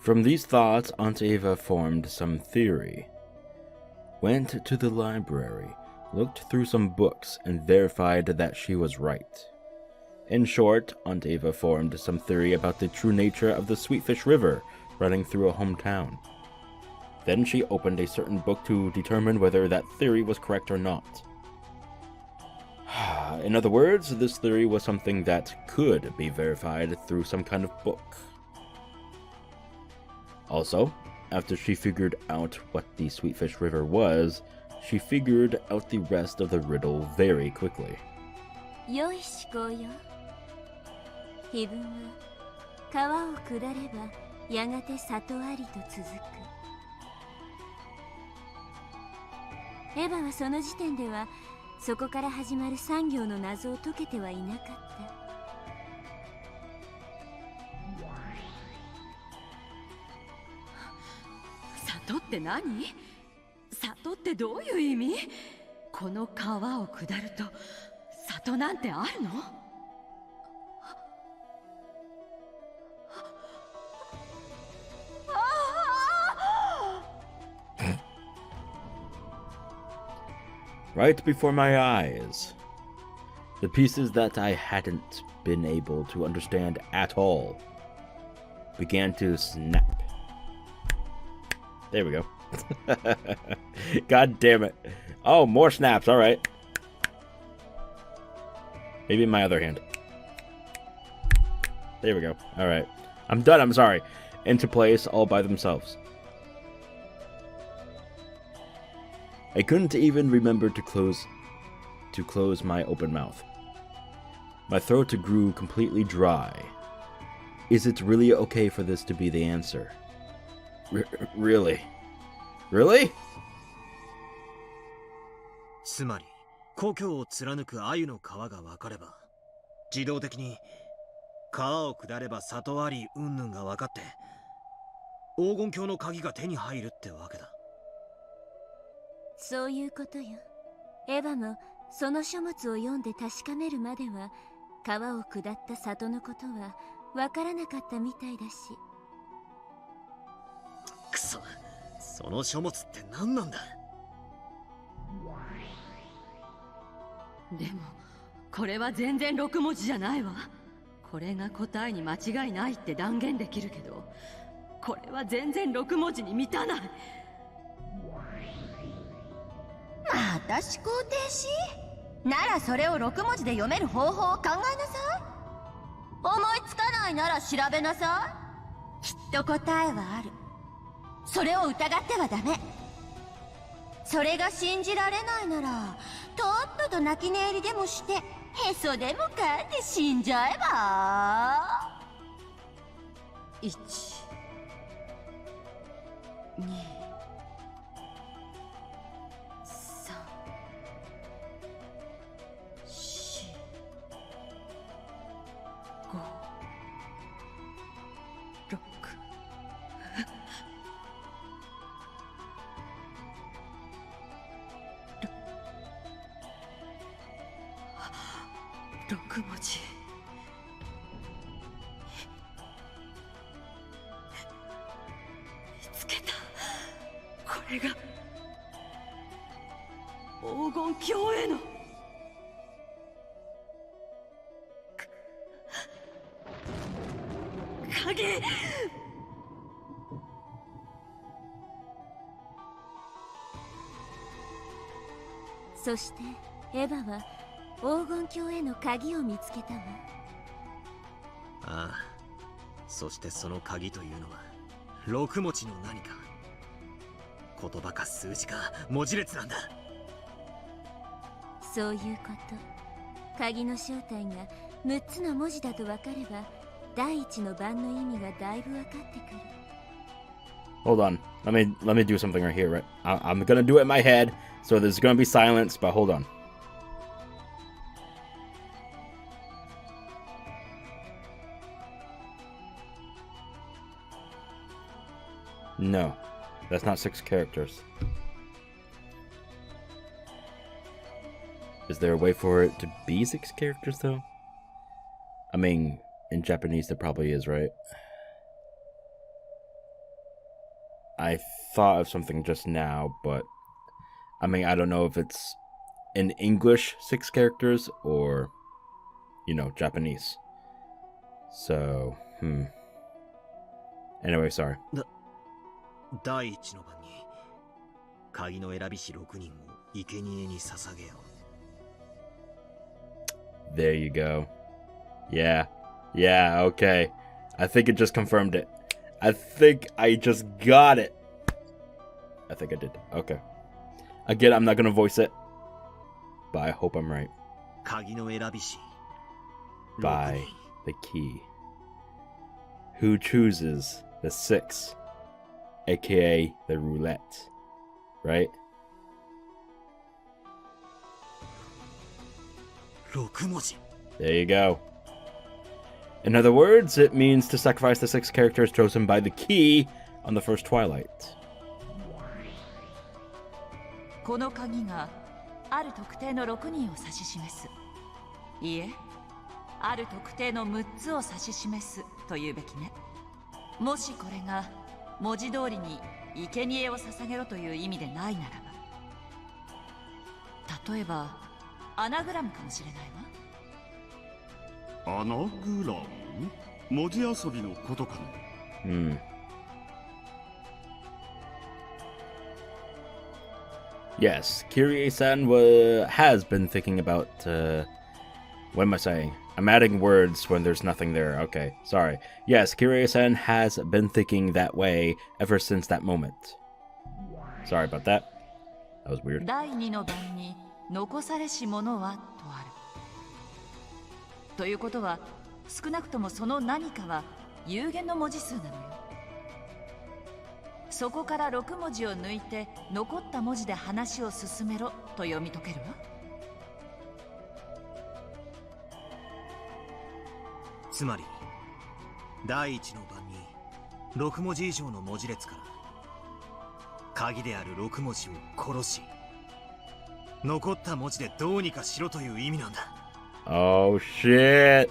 From these thoughts, Aunt Ava formed some theory. Went to the library, looked through some books, and verified that she was right. In short, Aunt Ava formed some theory about the true nature of the Sweetfish River running through a hometown. Then she opened a certain book to determine whether that theory was correct or not. In other words, this theory was something that could be verified through some kind of book. Also, after she figured out what the Sweetfish River was, she figured out the rest of the riddle very quickly. 良い思考よ。碑文は川を下ればやがて里ありと続く。エヴァはその時点ではそこから始まる産業の謎を解けてはいなかった。里って何？里ってどういう意味？この川を下ると里なんてあるの？Right before my eyes, the pieces that I hadn't been able to understand at all began to snap. There we go. God damn it. Oh, more snaps, alright. Maybe in my other hand. There we go. Alright. I'm done, I'm sorry. Into place all by themselves. I couldn't even remember to close my open mouth. My throat grew completely dry. Is it really okay for this to be the answer? Really? Really? つまり故郷を貫く鮎の川が分かれば自動的に川を下れば里あり云々が分かって黄金鏡の鍵が手に入るってわけだ。そういうことよ。エヴァもその書物を読んで確かめるまでは川を下った里のことはわからなかったみたいだし。くそ、その書物って何なんだ？でもこれは全然6文字じゃないわ。これが答えに間違いないって断言できるけど、これは全然6文字に満たない。また思考停止？ならそれを6文字で読める方法を考えなさい。思いつかないなら調べなさい。きっと答えはある。それを疑ってはダメ。それが信じられないならとっとと泣き寝入りでもしてへそでもかんで死んじゃえば。1、2、6文字。見つけた。これが黄金鏡への鍵。そしてエヴァは黄金鏡への鍵を見つけたわ。ああ、そしてその鍵というのは6文字の何か。言葉か数字か文字列なんだ。そういうこと。鍵の正体が6つの文字だと分かれば第一の番の意味がだいぶ分かってくる。Hold on. Let me do something right here, right? I'm gonna do it in my head, so there's gonna be silence, but hold on. No, that's not 6 characters. Is there a way for it to be 6 characters, though? I mean, in Japanese there probably is, right? I thought of something just now, but I mean, I don't know if it's in English 6 characters or, you know, Japanese. So, Anyway, sorry. 第一の番に鍵の選び師6人を生贄に捧げよう。 There you go. Yeah, okay. I think it just confirmed it. I think I just got it. I think I did. Okay. Again, I'm not gonna voice it, but I hope I'm right. 鍵の選び師 By the key. Who chooses the 6, aka the roulette, right? 6文字 There you go. In other words, it means to sacrifice the 6 characters chosen by the key on the first Twilight. この鍵がある特定の6人を指し示す。いいえ、ある特定の6つを指し示すというべきね。もしこれが文字通りに生贄を捧げろという意味でないならば、例えばアナグラムかもしれないわ。アナグラム？文字遊びのことかね。Yes, Kirie-san has been thinking about, what am I saying? I'm adding words when there's nothing there. Okay, sorry. Yes, Kirie-san has been thinking that way ever since that moment. Sorry about that. That was weird. 第2の番に残されし者はとある。ということは、少なくともその何かは有限の文字数なのよ。そこから6文字を抜いて残った文字で話を進めろと読み解けるわ。つまり第一の番に6文字以上の文字列から鍵である6文字を殺し、残った文字でどうにかしろという意味なんだ。 Oh shit.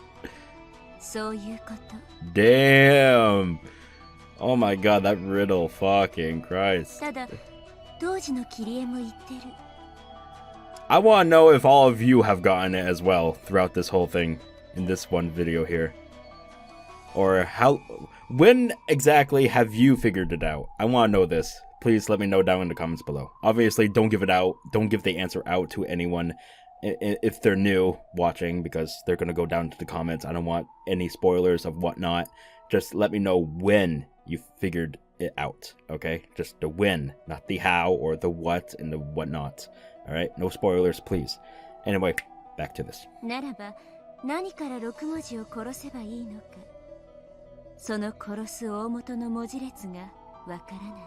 そういうこと。 Damn. Oh my god, that riddle, fucking Christ. ただ当時の切り絵も言ってる。 I want to know if all of you have gotten it as well throughout this whole thing in this one video here. Or when exactly have you figured it out? I want to know this. Please let me know down in the comments below. Obviously, don't give the answer out to anyone if they're new watching, because they're going to go down to the comments. I don't want any spoilers of whatnot. Just let me know when you figured it out, okay? Just the when, not the how or the what and the whatnot. Alright? No spoilers, please. Anyway, back to this. ならば何から6文字を殺せばいいのか、その殺す大元の文字列がわからない。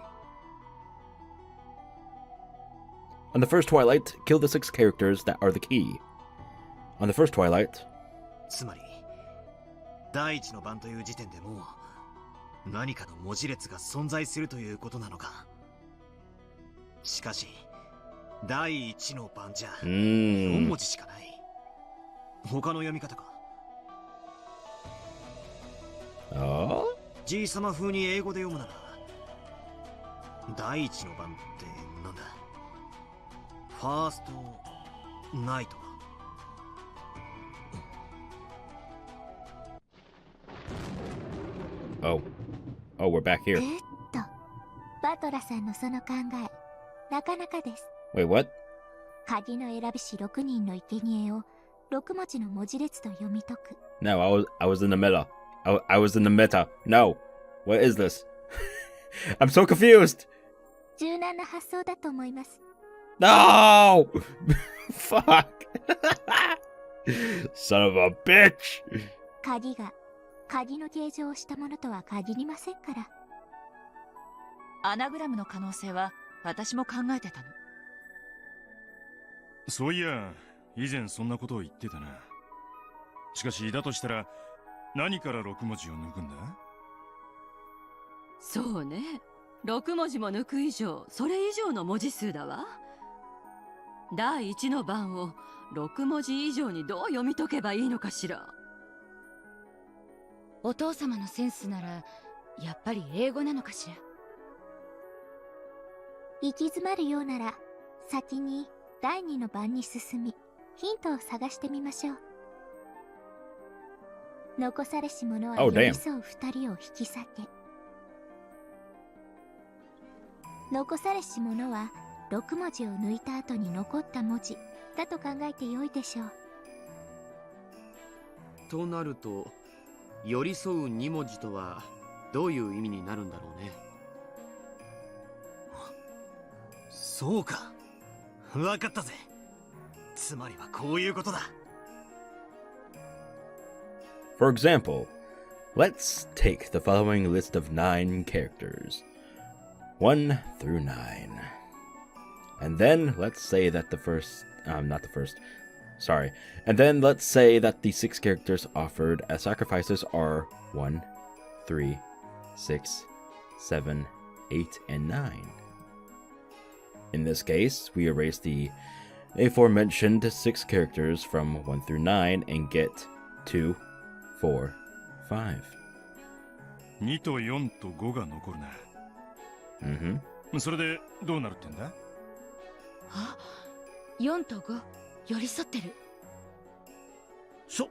On the first Twilight, kill the 6 characters that are the key. On the first Twilight... つまり第一の番という時点でもう何かの文字列が存在するということなのか。しかし第一の番じゃ4文字しかない。他の読み方か。G 様風に英語で読むなら第一の番ってなんだ。ファーストナイト。 Oh, we're back here. バトラさんのその考え、なかなかです。 Wait, what? 鍵の選び師6人の生贄を6文字の文字列と読み解く。 No, I was in the meta. I was in the meta. No. What is this? I'm so confused. 柔軟な発想だと思います。 No! Fuck. Son of a bitch. 鍵が鍵の形状をしたものとは限りませんから。アナグラムの可能性は私も考えてたの。そういや、以前そんなことを言ってたな。しかしだとしたら何から6文字を抜くんだ？そうね、6文字も抜く以上、それ以上の文字数だわ。第1の番を6文字以上にどう読み解けばいいのかしら。お父様のセンスならやっぱり英語なのかしら。行き詰まるようなら先に第2の番に進みヒントを探してみましょう。残されし者は Oh, 寄 damn. り添う2人を引き裂け。残されし者は6文字を抜いた後に残った文字だと考えてよいでしょう。となると、寄り添う2文字とはどういう意味になるんだろうね。そうか。わかったぜ。つまりはこういうことだ。For example, let's take the following list of 9 characters, 1 through 9. And then let's say that And then let's say that the 6 characters offered as sacrifices are 1, 3, 6, 7, 8, and 9. In this case, we erase the aforementioned 6 characters from 1 through 9 and get 2, 4, 5. 2と4と5が残るな。それでどうなるってんだ？あ、4と5寄り添ってる。そ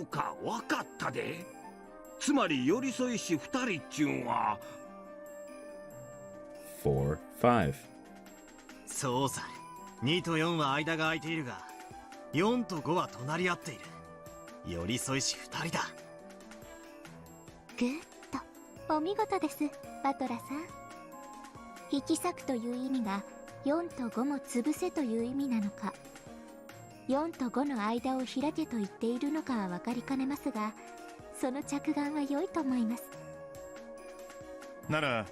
うか、わかったで。つまり寄り添いし2人っちゅうんは4, 5. そうさ。2と4は間が空いているが、4と5は隣り合っている。寄り添いし2人だ。グッとお見事です、バトラさん。引き裂くという意味が4と5も潰せという意味なのか、4と5の間を開けと言っているのかは分かりかねますが、その着眼は良いと思います。なら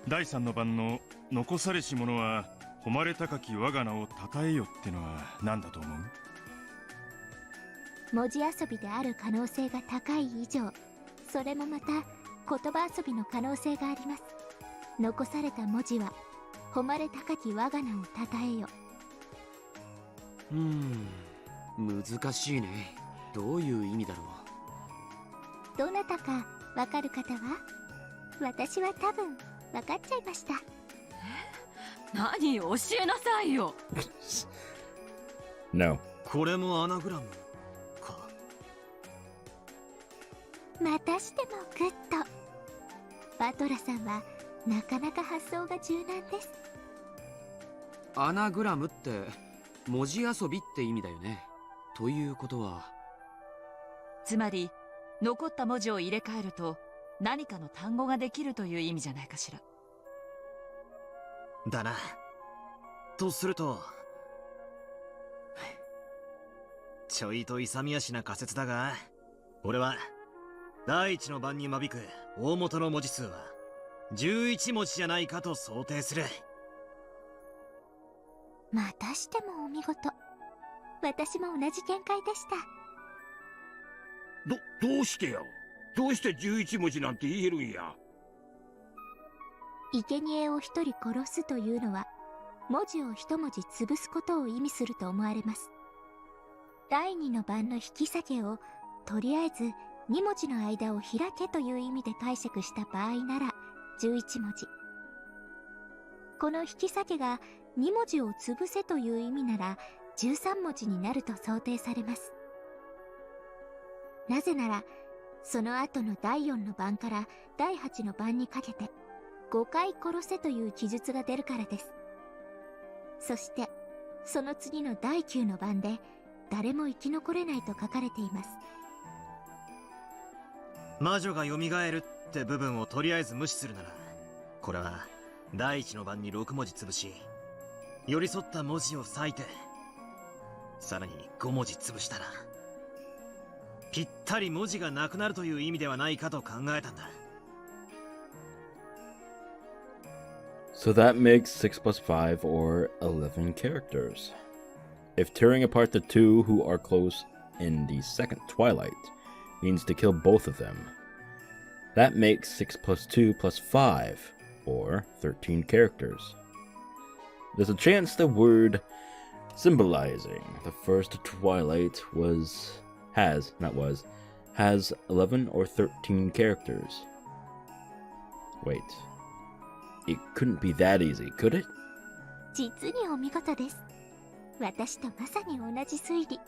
第3の番の残されし者は誉れ高き我が名を称えよってのは何だと思う？文字遊びである可能性が高い以上、それもまた言葉遊びの可能性があります。残された文字は誉れ高き我が名を称えよ。難しいね。どういう意味だろう。どなたかわかる方は？私は多分わかっちゃいました。何？教えなさいよ。No。これもアナグラムか。またしてもグッド。バトラさんはなかなか発想が柔軟です。アナグラムって文字遊びって意味だよね。ということは、つまり残った文字を入れ替えると何かの単語ができるという意味じゃないかしら。だな。とすると、ちょいと勇み足な仮説だが、俺は第一の番に間引く大元の文字数は11文字じゃないかと想定する。またしてもお見事。私も同じ見解でした。どうしてよ。どうして11文字なんて言えるんや。生贄を一人殺すというのは文字を一文字潰すことを意味すると思われます。第2の番の引き裂けをとりあえず2文字の間を開けという意味で解釈した場合なら11文字。この引き裂けが2文字を潰せという意味なら13文字になると想定されます。なぜならその後の第4の番から第8の番にかけて5回殺せという記述が出るからです。そしてその次の第9の番で誰も生き残れないと書かれています。魔女が蘇るって部分をとりあえず無視するなら、これは第一の番に6文字潰し、寄り添った文字を割いてさらに5文字潰したらぴったり文字がなくなるという意味ではないかと考えたんだ。So that makes 6 plus 5 or 11 characters. If tearing apart the two who are close in the second twilight means to kill both of them, that makes 6 plus 2 plus 5 or 13 characters. There's a chance the word symbolizing the first twilight has 11 or 13 characters. Wait. It couldn't be that easy, could it? 実にお見事です。私とまさに同じ推理。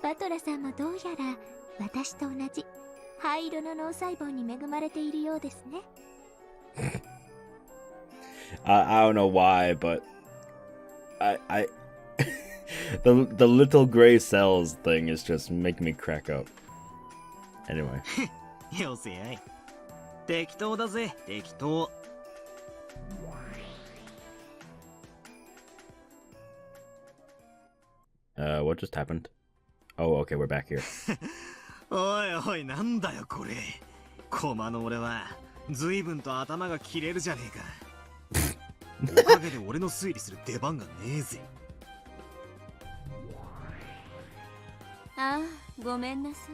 バトラさんもどうやら私と同じ灰色の脳細胞に恵まれているようですね。I don't know why, but I the little gray cells thing is just making me crack up. Anyway. よせやい。適当だぜ、適当。What just happened? Oh, okay, we're back here. おいおい、なんだよこれ。駒の俺は随分と頭が切れるじゃねえか。おかげで俺の推理する出番がねえぜ。ああ、ごめんなさ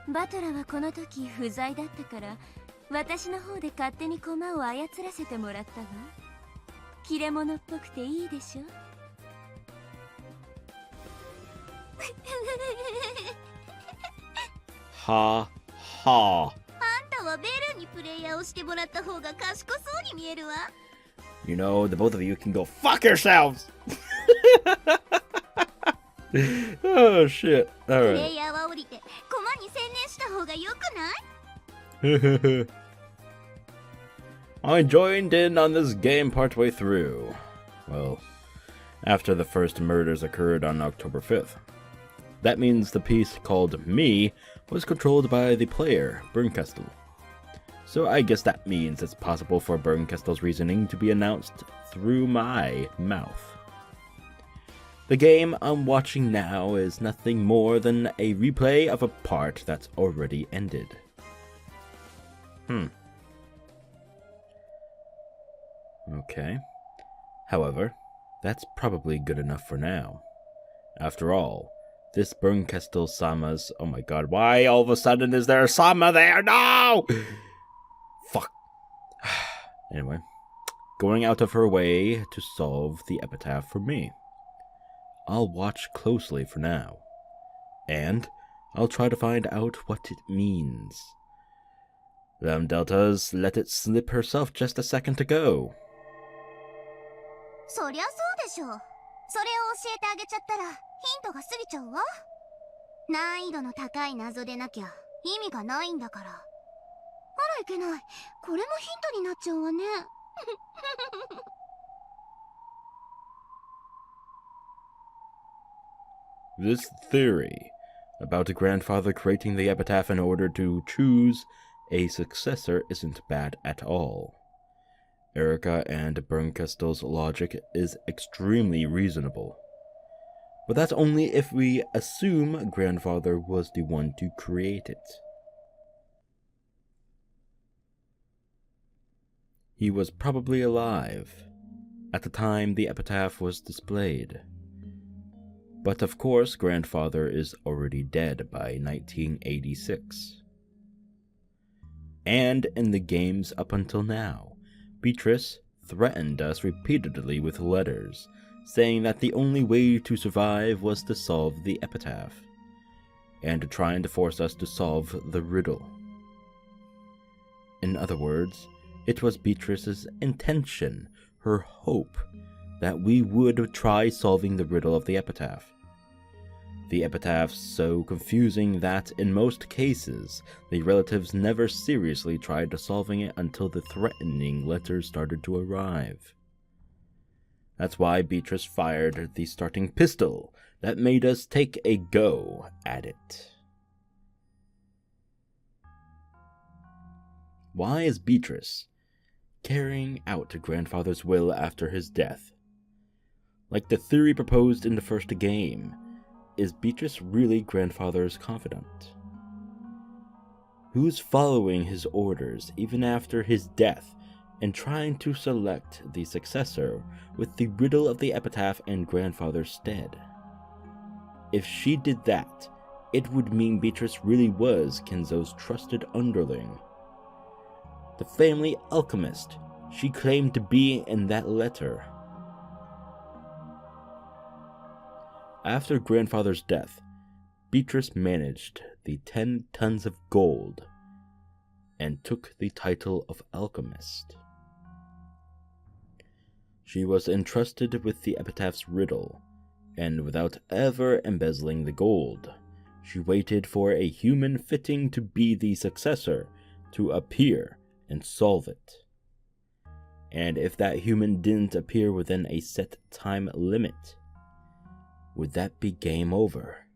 い。バトラはこの時不在だったから、私の方で勝手に駒を操らせてもらったわ。切れ者っぽくていいでしょ。はは。あんたはベルにプレイヤーをしてもらった方が賢そうに見えるわ。You know, the both of you can go fuck yourselves! Oh shit. プ Alright. レイヤーは降りて駒に専念した方がよくない？ I joined in on this game partway through. Well, after the first murders occurred on October 5th. That means the piece called Me was controlled by the player, Bernkastel. So I guess that means it's possible for Bernkastel's reasoning to be announced through my mouth. The game I'm watching now is nothing more than a replay of a part that's already ended. Okay. However, that's probably good enough for now. After all, this Bernkastel Sama's... Oh my god, why all of a sudden is there a Sama there? No! Fuck. Anyway, going out of her way to solve the epitaph for me. I'll watch closely for now. And I'll try to find out what it means. Lambdadelta's let it slip herself just a second ago. そりゃそうでしょ。それを教えてあげちゃったらヒントが過ぎちゃうわ。難易度の高い謎でなきゃ意味がないんだから。あらいけない。これもヒントになっちゃうわね。This theory about a grandfather creating the epitaph in order to choose a successor isn't bad at all. Erika and Bernkastel's logic is extremely reasonable. But that's only if we assume grandfather was the one to create it. He was probably alive at the time the epitaph was displayed. But of course, grandfather is already dead by 1986. And in the games up until now, Beatrice threatened us repeatedly with letters, saying that the only way to survive was to solve the epitaph, and trying to force us to solve the riddle. In other words, it was Beatrice's intention, her hope, that we would try solving the riddle of the epitaph. The epitaph's so confusing that, in most cases, the relatives never seriously tried to solving it until the threatening letters started to arrive. That's why Beatrice fired the starting pistol that made us take a go at it. Why is Beatrice carrying out grandfather's will after his death? Like the theory proposed in the first game, is Beatrice really grandfather's confidant? Who's following his orders even after his death and trying to select the successor with the riddle of the epitaph in grandfather's stead? If she did that, it would mean Beatrice really was Kinzo's trusted underling. The family alchemist she claimed to be in that letter. After grandfather's death, Beatrice managed the 10 tons of gold and took the title of alchemist. She was entrusted with the epitaph's riddle, and without ever embezzling the gold, she waited for a human fitting to be the successor to appear and solve it. And if that human didn't appear within a set time limit, would that be game over?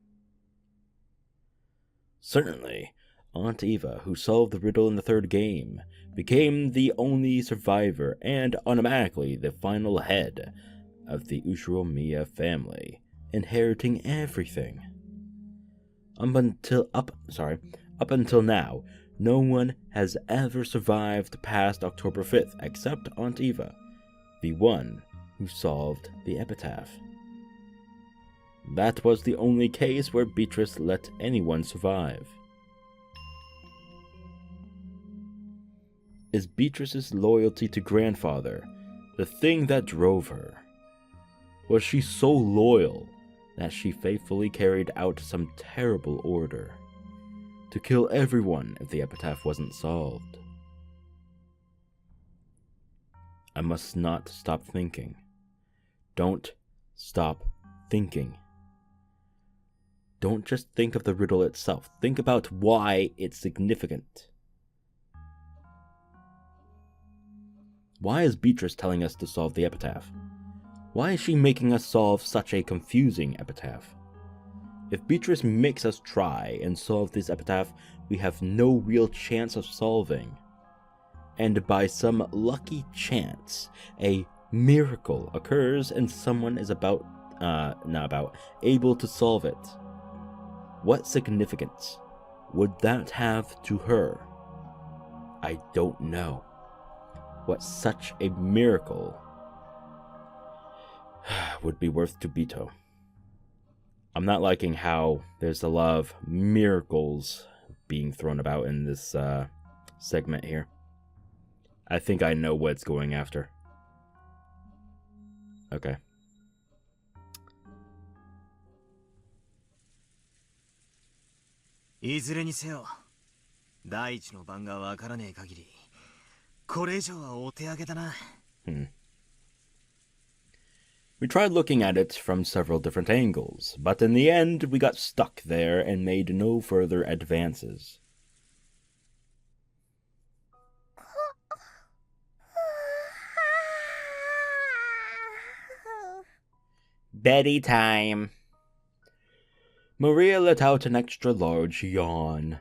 Certainly, Aunt Eva, who solved the riddle in the third game, became the only survivor and automatically the final head of the Ushiromiya family, inheriting everything. Up until now, no one has ever survived past October 5th except Aunt Eva, the one who solved the epitaph. That was the only case where Beatrice let anyone survive. Is Beatrice's loyalty to grandfather the thing that drove her? Was she so loyal that she faithfully carried out some terrible order to kill everyone if the epitaph wasn't solved? I must not stop thinking. Don't stop thinking. Don't just think of the riddle itself. Think about why it's significant. Why is Beatrice telling us to solve the epitaph? Why is she making us solve such a confusing epitaph? If Beatrice makes us try and solve this epitaph, we have no real chance of solving. And by some lucky chance, a miracle occurs and someone is able to solve it. What significance would that have to her? I don't know. What such a miracle would be worth to Bito. I'm not liking how there's a lot of miracles being thrown about in this segment here. I think I know what it's going after. Okay. Hmm. We tried looking at it from several different angles, but in the end we got stuck there and made no further advances. Beddy time. Maria let out an extra large yawn.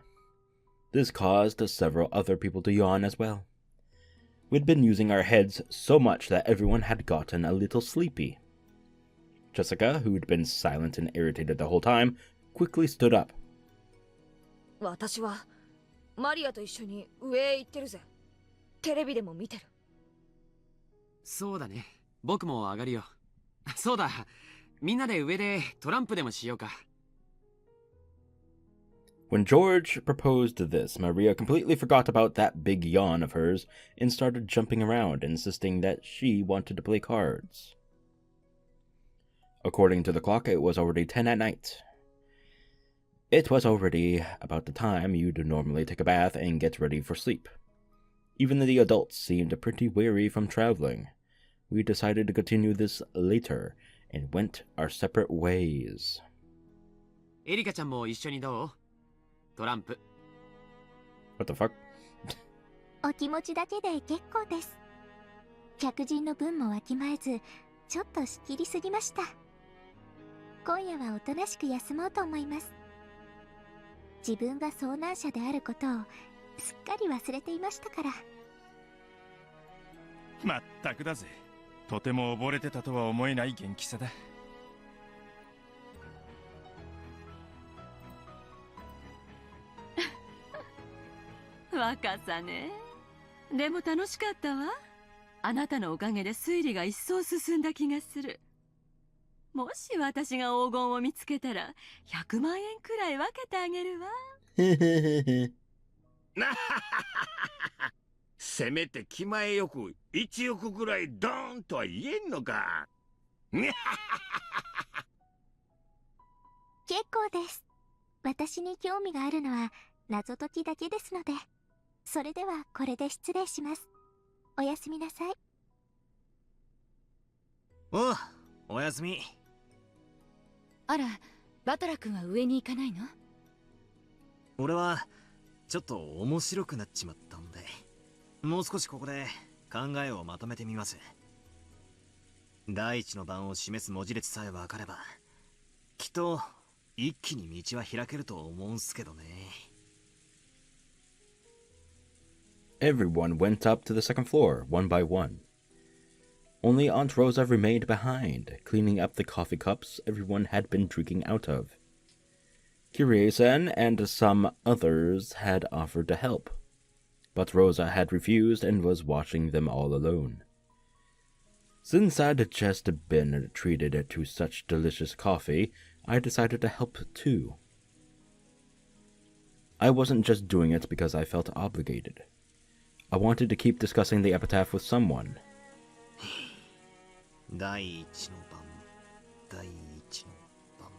This caused several other people to yawn as well. We'd been using our heads so much that everyone had gotten a little sleepy. Jessica, who'd been silent and irritated the whole time, quickly stood up. 私はマリアと一緒に上へ行ってるぜ。テレビでも見てる。そうだね。僕も上がるよ。そうだ。みんなで上でトランプでもしようか。When George proposed this, Maria completely forgot about that big yawn of hers and started jumping around, insisting that she wanted to play cards. According to the clock, it was already 10 at night. It was already about the time you'd normally take a bath and get ready for sleep. Even the adults seemed pretty weary from traveling. We decided to continue this later and went our separate ways. エリカちゃんも一緒にどう？トランプ。What the fuck? お気持ちだけで結構です。客人の分もわきまえず、ちょっと仕切りすぎました。今夜はおとなしく休もうと思います。自分が遭難者であることをすっかり忘れていましたから。まったくだぜ。とても溺れてたとは思えない元気さだ。若さね。でも楽しかったわ。あなたのおかげで推理が一層進んだ気がする。もし私が黄金を見つけたら100万円くらい分けてあげるわ。せめて気前よく1億ぐらいドーンとは言えんのか。結構です。私に興味があるのは謎解きだけですので。それではこれで失礼します。おやすみなさい。おう、おやすみ。あら、バトラ君は上に行かないの？俺はちょっと面白くなっちまったんで、もう少しここで考えをまとめてみます。第一の番を示す文字列さえ分かれば、きっと一気に道は開けると思うんすけどね。Everyone went up to the second floor, one by one. Only Aunt Rosa remained behind, cleaning up the coffee cups everyone had been drinking out of. Kyrie-san and some others had offered to help, but Rosa had refused and was watching them all alone. Since I'd just been treated to such delicious coffee, I decided to help too. I wasn't just doing it because I felt obligated. I wanted to keep discussing the epitaph with someone. 第一の番、第一の番。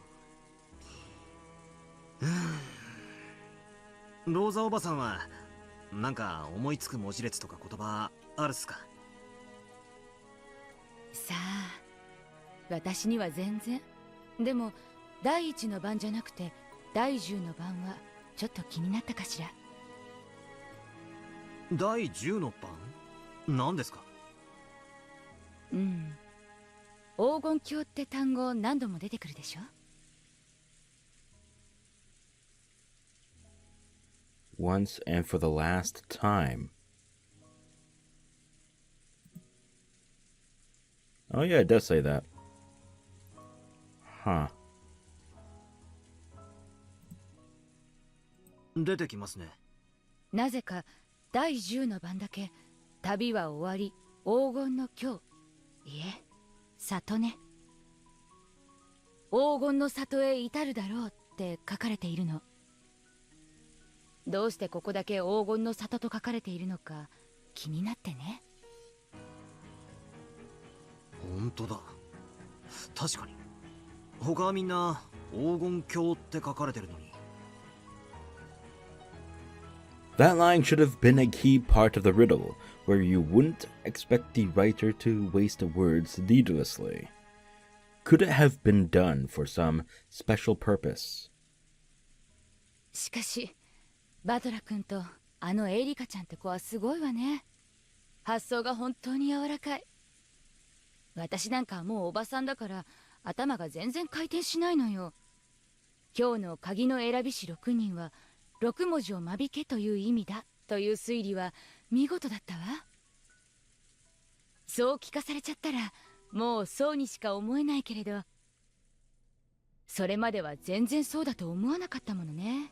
ローザおばさんはなんか思いつく文字列とか言葉あるっすか？さあ、私には全然。でも第一の番じゃなくて第10の番はちょっと気になったかしら。第10の番？何ですか？うん。黄金鏡って単語何度も出てくるでしょ？ Once and for the last time. Oh yeah, it does say that. Huh. 出てきますね。なぜか第10の番だけ旅は終わり黄金の今日、いえ里ね、黄金の里へ至るだろうって書かれているの。どうしてここだけ黄金の里と書かれているのか気になってね。本当だ、確かに他はみんな黄金鏡って書かれてるのに。That line should have been a key part of the riddle, where you wouldn't expect the writer to waste words needlessly. Could it have been done for some special purpose? しかしバトラ君とあのエリカちゃんって子はすごいわね。発想が本当に柔らかい。私なんかはもうおばさんだから頭が全然回転しないのよ。今日の鍵の選び師6人は6文字を間引けという意味だという推理は見事だったわ。そう聞かされちゃったらもうそうにしか思えないけれど、それまでは全然そうだと思わなかったものね。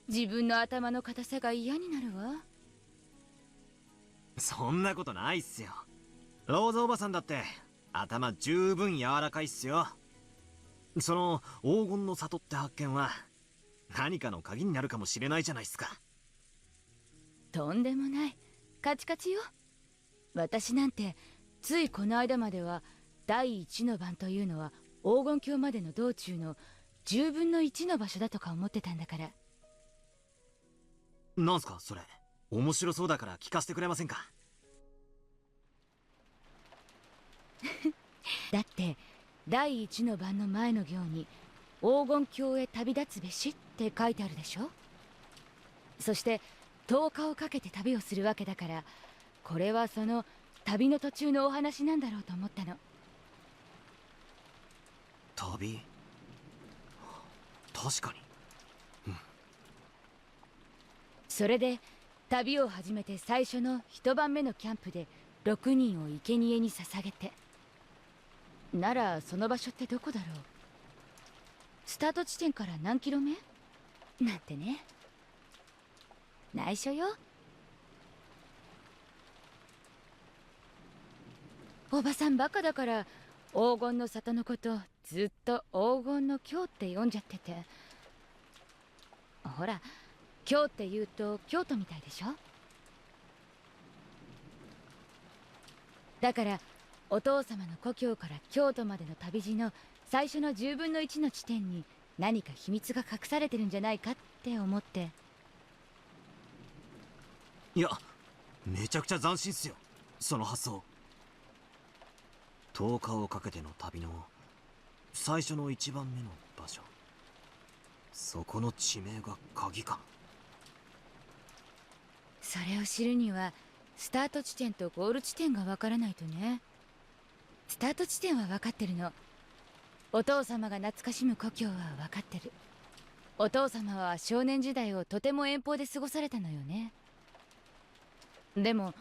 自分の頭の硬さが嫌になるわ。そんなことないっすよ。ローザおばさんだって頭十分柔らかいっすよ。その黄金の里って発見は何かの鍵になるかもしれないじゃないっすか。とんでもない、カチカチよ。私なんてついこの間までは第1の番というのは黄金鏡までの道中の10分の1の場所だとか思ってたんだから。なんすかそれ、面白そうだから聞かせてくれませんか？だって第1の番の前の行に黄金鏡へ旅立つべしって書いてあるでしょ。そして10日をかけて旅をするわけだから、これはその旅の途中のお話なんだろうと思ったの。旅？確かに。それで旅を始めて最初の一晩目のキャンプで6人を生贄に捧げて。ならその場所ってどこだろう。スタート地点から何キロ目なんてね。内緒よ。おばさんバカだから黄金の里のことずっと黄金の京って読んじゃってて。ほら京って言うと京都みたいでしょ。だからお父様の故郷から京都までの旅路の最初の10分の1の地点に何か秘密が隠されてるんじゃないかって思って。いや、めちゃくちゃ斬新っすよ、その発想。10日をかけての旅の最初の1番目の場所。そこの地名が鍵か。それを知るにはスタート地点とゴール地点がわからないとね。スタート地点は分かってるの。お父様が懐かしむ故郷は分かってる。お父様は少年時代をとても遠方で過ごされたのよね。でも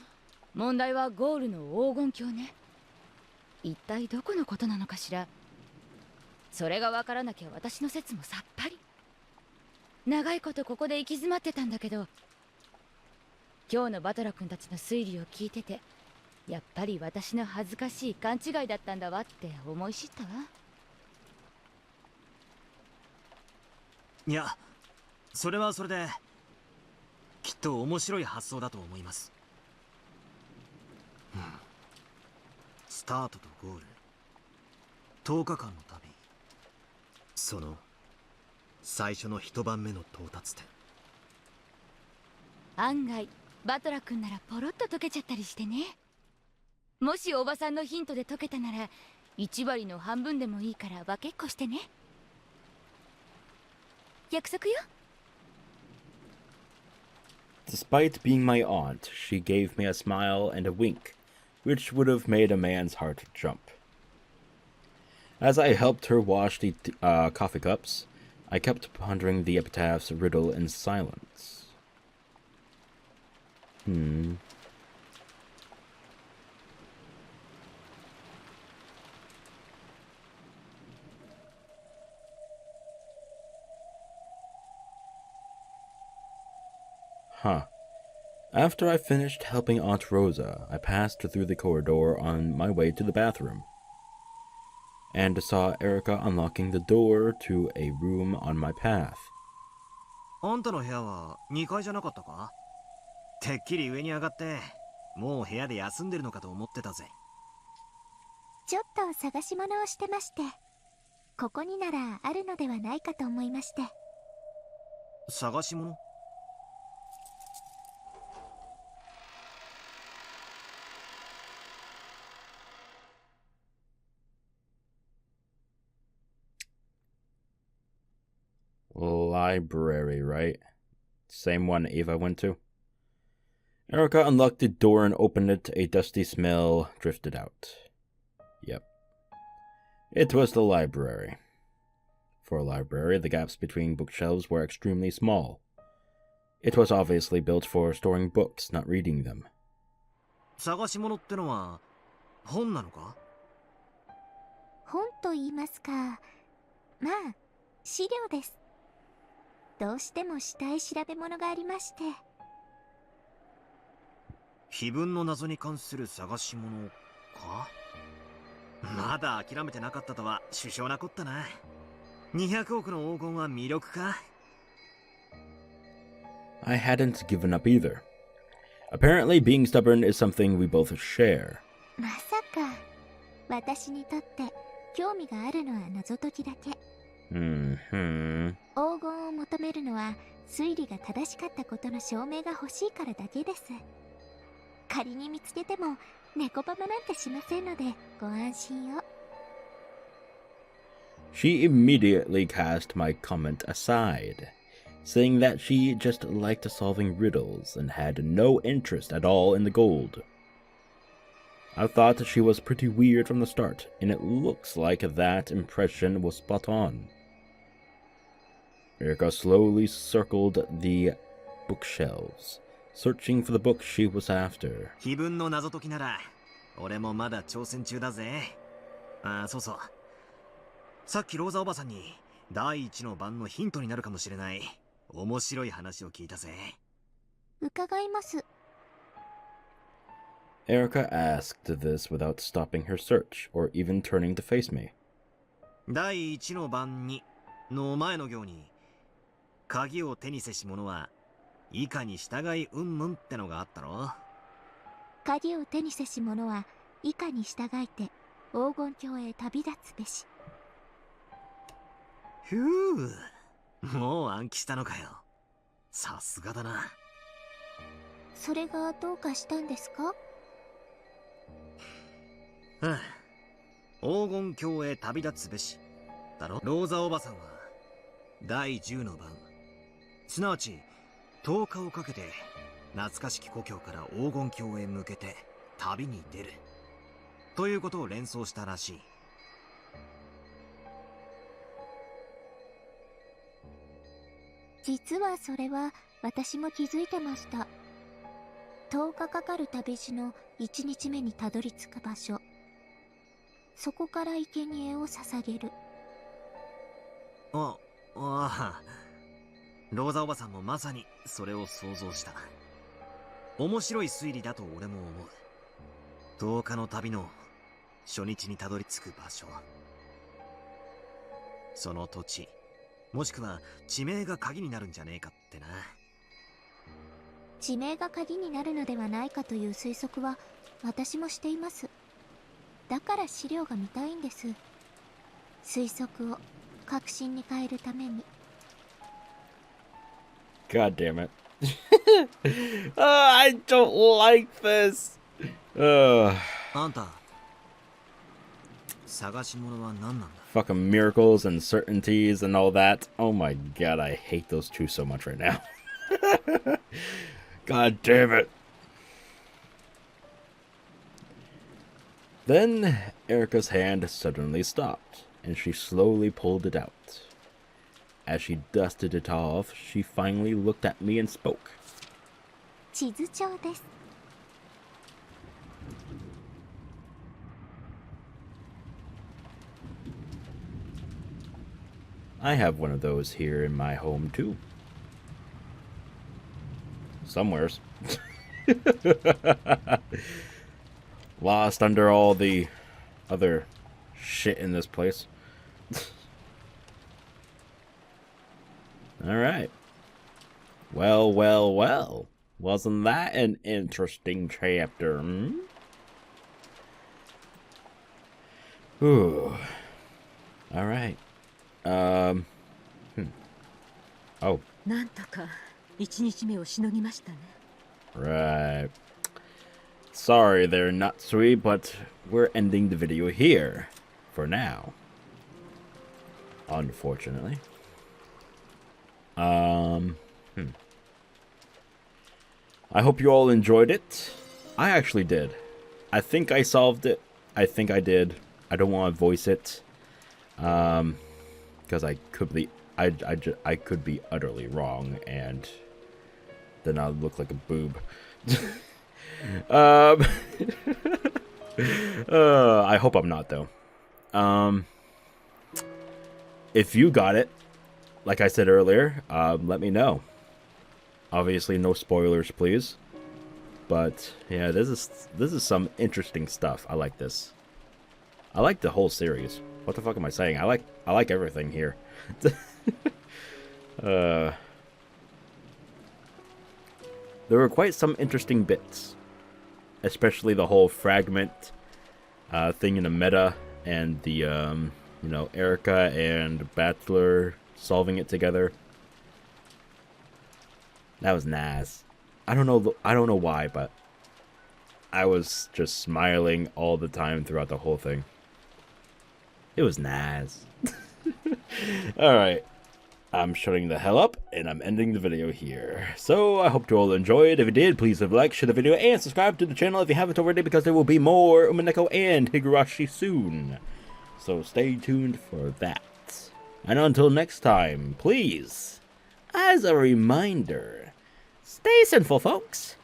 問題はゴールの黄金鏡ね。一体どこのことなのかしら。それが分からなきゃ私の説もさっぱり。長いことここで行き詰まってたんだけど、今日のバトラ君たちの推理を聞いてて、やっぱり私の恥ずかしい勘違いだったんだわって思い知ったわ。いや、それはそれできっと面白い発想だと思います。スタートとゴール、10日間の旅、その最初の一番目の到達点。案外バトラ君ならポロッと解けちゃったりしてね。もしおばさんのヒントで解けたなら1割の半分でもいいから分けっこしてね。約束よ。 Despite being my aunt, she gave me a smile and a wink, which would have made a man's heart jump. As I helped her wash the coffee cups, I kept pondering the epitaph's riddle in silence. Huh. After I finished helping Aunt Rosa, I passed through the corridor on my way to the bathroom, and saw Erika unlocking the door to a room on my path. あんたの部屋は2階じゃなかったか？てっきり上に上がってもう部屋で休んでるのかと思ってたぜ。ちょっと探し物をしてまして、ここにならあるのではないかと思いまして。探し物？Library, right? Same one Eva went to. Erika unlocked the door and opened it. A dusty smell drifted out. Yep. It was the library. For a library, the gaps between bookshelves were extremely small. It was obviously built for storing books, not reading them. 探し物ってのは本なのか？本と言いますか、まあ資料です。どうしてもしたい調べ物がありまして。碑文の謎に関する探し物か？まだ諦めてなかったとは殊勝なこったな。200億の黄金は魅力か？ I hadn't given up either. Apparently, being stubborn is something we both share. まさか私にとって興味があるのは謎解きだけ。黄金を求めるのは推理が正しかったことの証明が欲しいからだけです。仮に見つけても猫ババなんてしませんのでご安心を。She immediately cast my comment aside, saying that she just liked solving riddles and had no interest at all in the gold. I thought she was pretty weird from the start, and it looks like that impression was spot on. Erika slowly circled the bookshelves, searching for the book she was after. 碑文の謎解きなら俺もまだ挑戦中だぜ。ああ、そうそう。さっきローザおばさんに第一の番のヒントになるかもしれない面白い話を聞いたぜ。伺います。Erika asked this without stopping her search, or even turning to face me. 第一の番にの前の行に鍵を手にせし者は以下に従いうんぬんってのがあったろ。鍵を手にせし者は以下に従いて黄金鏡へ旅立つべし。ふう、もう暗記したのかよ。さすがだな。それがどうかしたんですか？ああ、黄金郷へ旅立つべしだろ。ローザおばさんは第10の晩、すなわち10日をかけて懐かしき故郷から黄金郷へ向けて旅に出るということを連想したらしい。実はそれは私も気づいてました。10日かかる旅路の1日目にたどり着く場所、そこから生贄を捧げる。ああ、ローザおばさんもまさにそれを想像した。面白い推理だと俺も思う。10日の旅の初日にたどり着く場所、その土地もしくは地名が鍵になるんじゃねえかってな。地名が鍵になるのではないかという推測は私もしています。だから資料が見たいんです。推測を確信に変えるために。God damn it. I don't like this. あんた、探し物は何なんだ? Fucking miracles and certainties and all that. Oh my god, I hate those two so much right now. God damn it. Then Erika's hand suddenly stopped, and she slowly pulled it out. As she dusted it off, she finally looked at me and spoke. 地図帳です。I have one of those here in my home too. Somewheres. Lost under all the other shit in this place. Alright. Well, well, well. Wasn't that an interesting chapter, hmm? Ooh. Alright. Oh. なんとか1日目をしのぎましたね。 Right. Sorry there, Natsuhi, but we're ending the video here. For now. Unfortunately. I hope you all enjoyed it. I actually did. I think I solved it. I think I did. I don't want to voice it. Because I could be utterly wrong, and then I'll look like a boob. I hope I'm not, though. If you got it, like I said earlier, let me know. Obviously, no spoilers, please. But yeah, this is some interesting stuff. I like this. I like the whole series. What the fuck am I saying? I like everything here. There were quite some interesting bits, especially the whole fragment thing in the meta, and the you know, Erika and Bachelor solving it together. That was nice. I don't know why, but I was just smiling all the time throughout the whole thing. It was nice. Alright. I'm shutting the hell up, and I'm ending the video here. So, I hope you all enjoyed. If you did, please leave a like, share the video, and subscribe to the channel if you haven't already, because there will be more Umineko and Higurashi soon. So, stay tuned for that. And until next time, please, as a reminder, stay sinful, folks.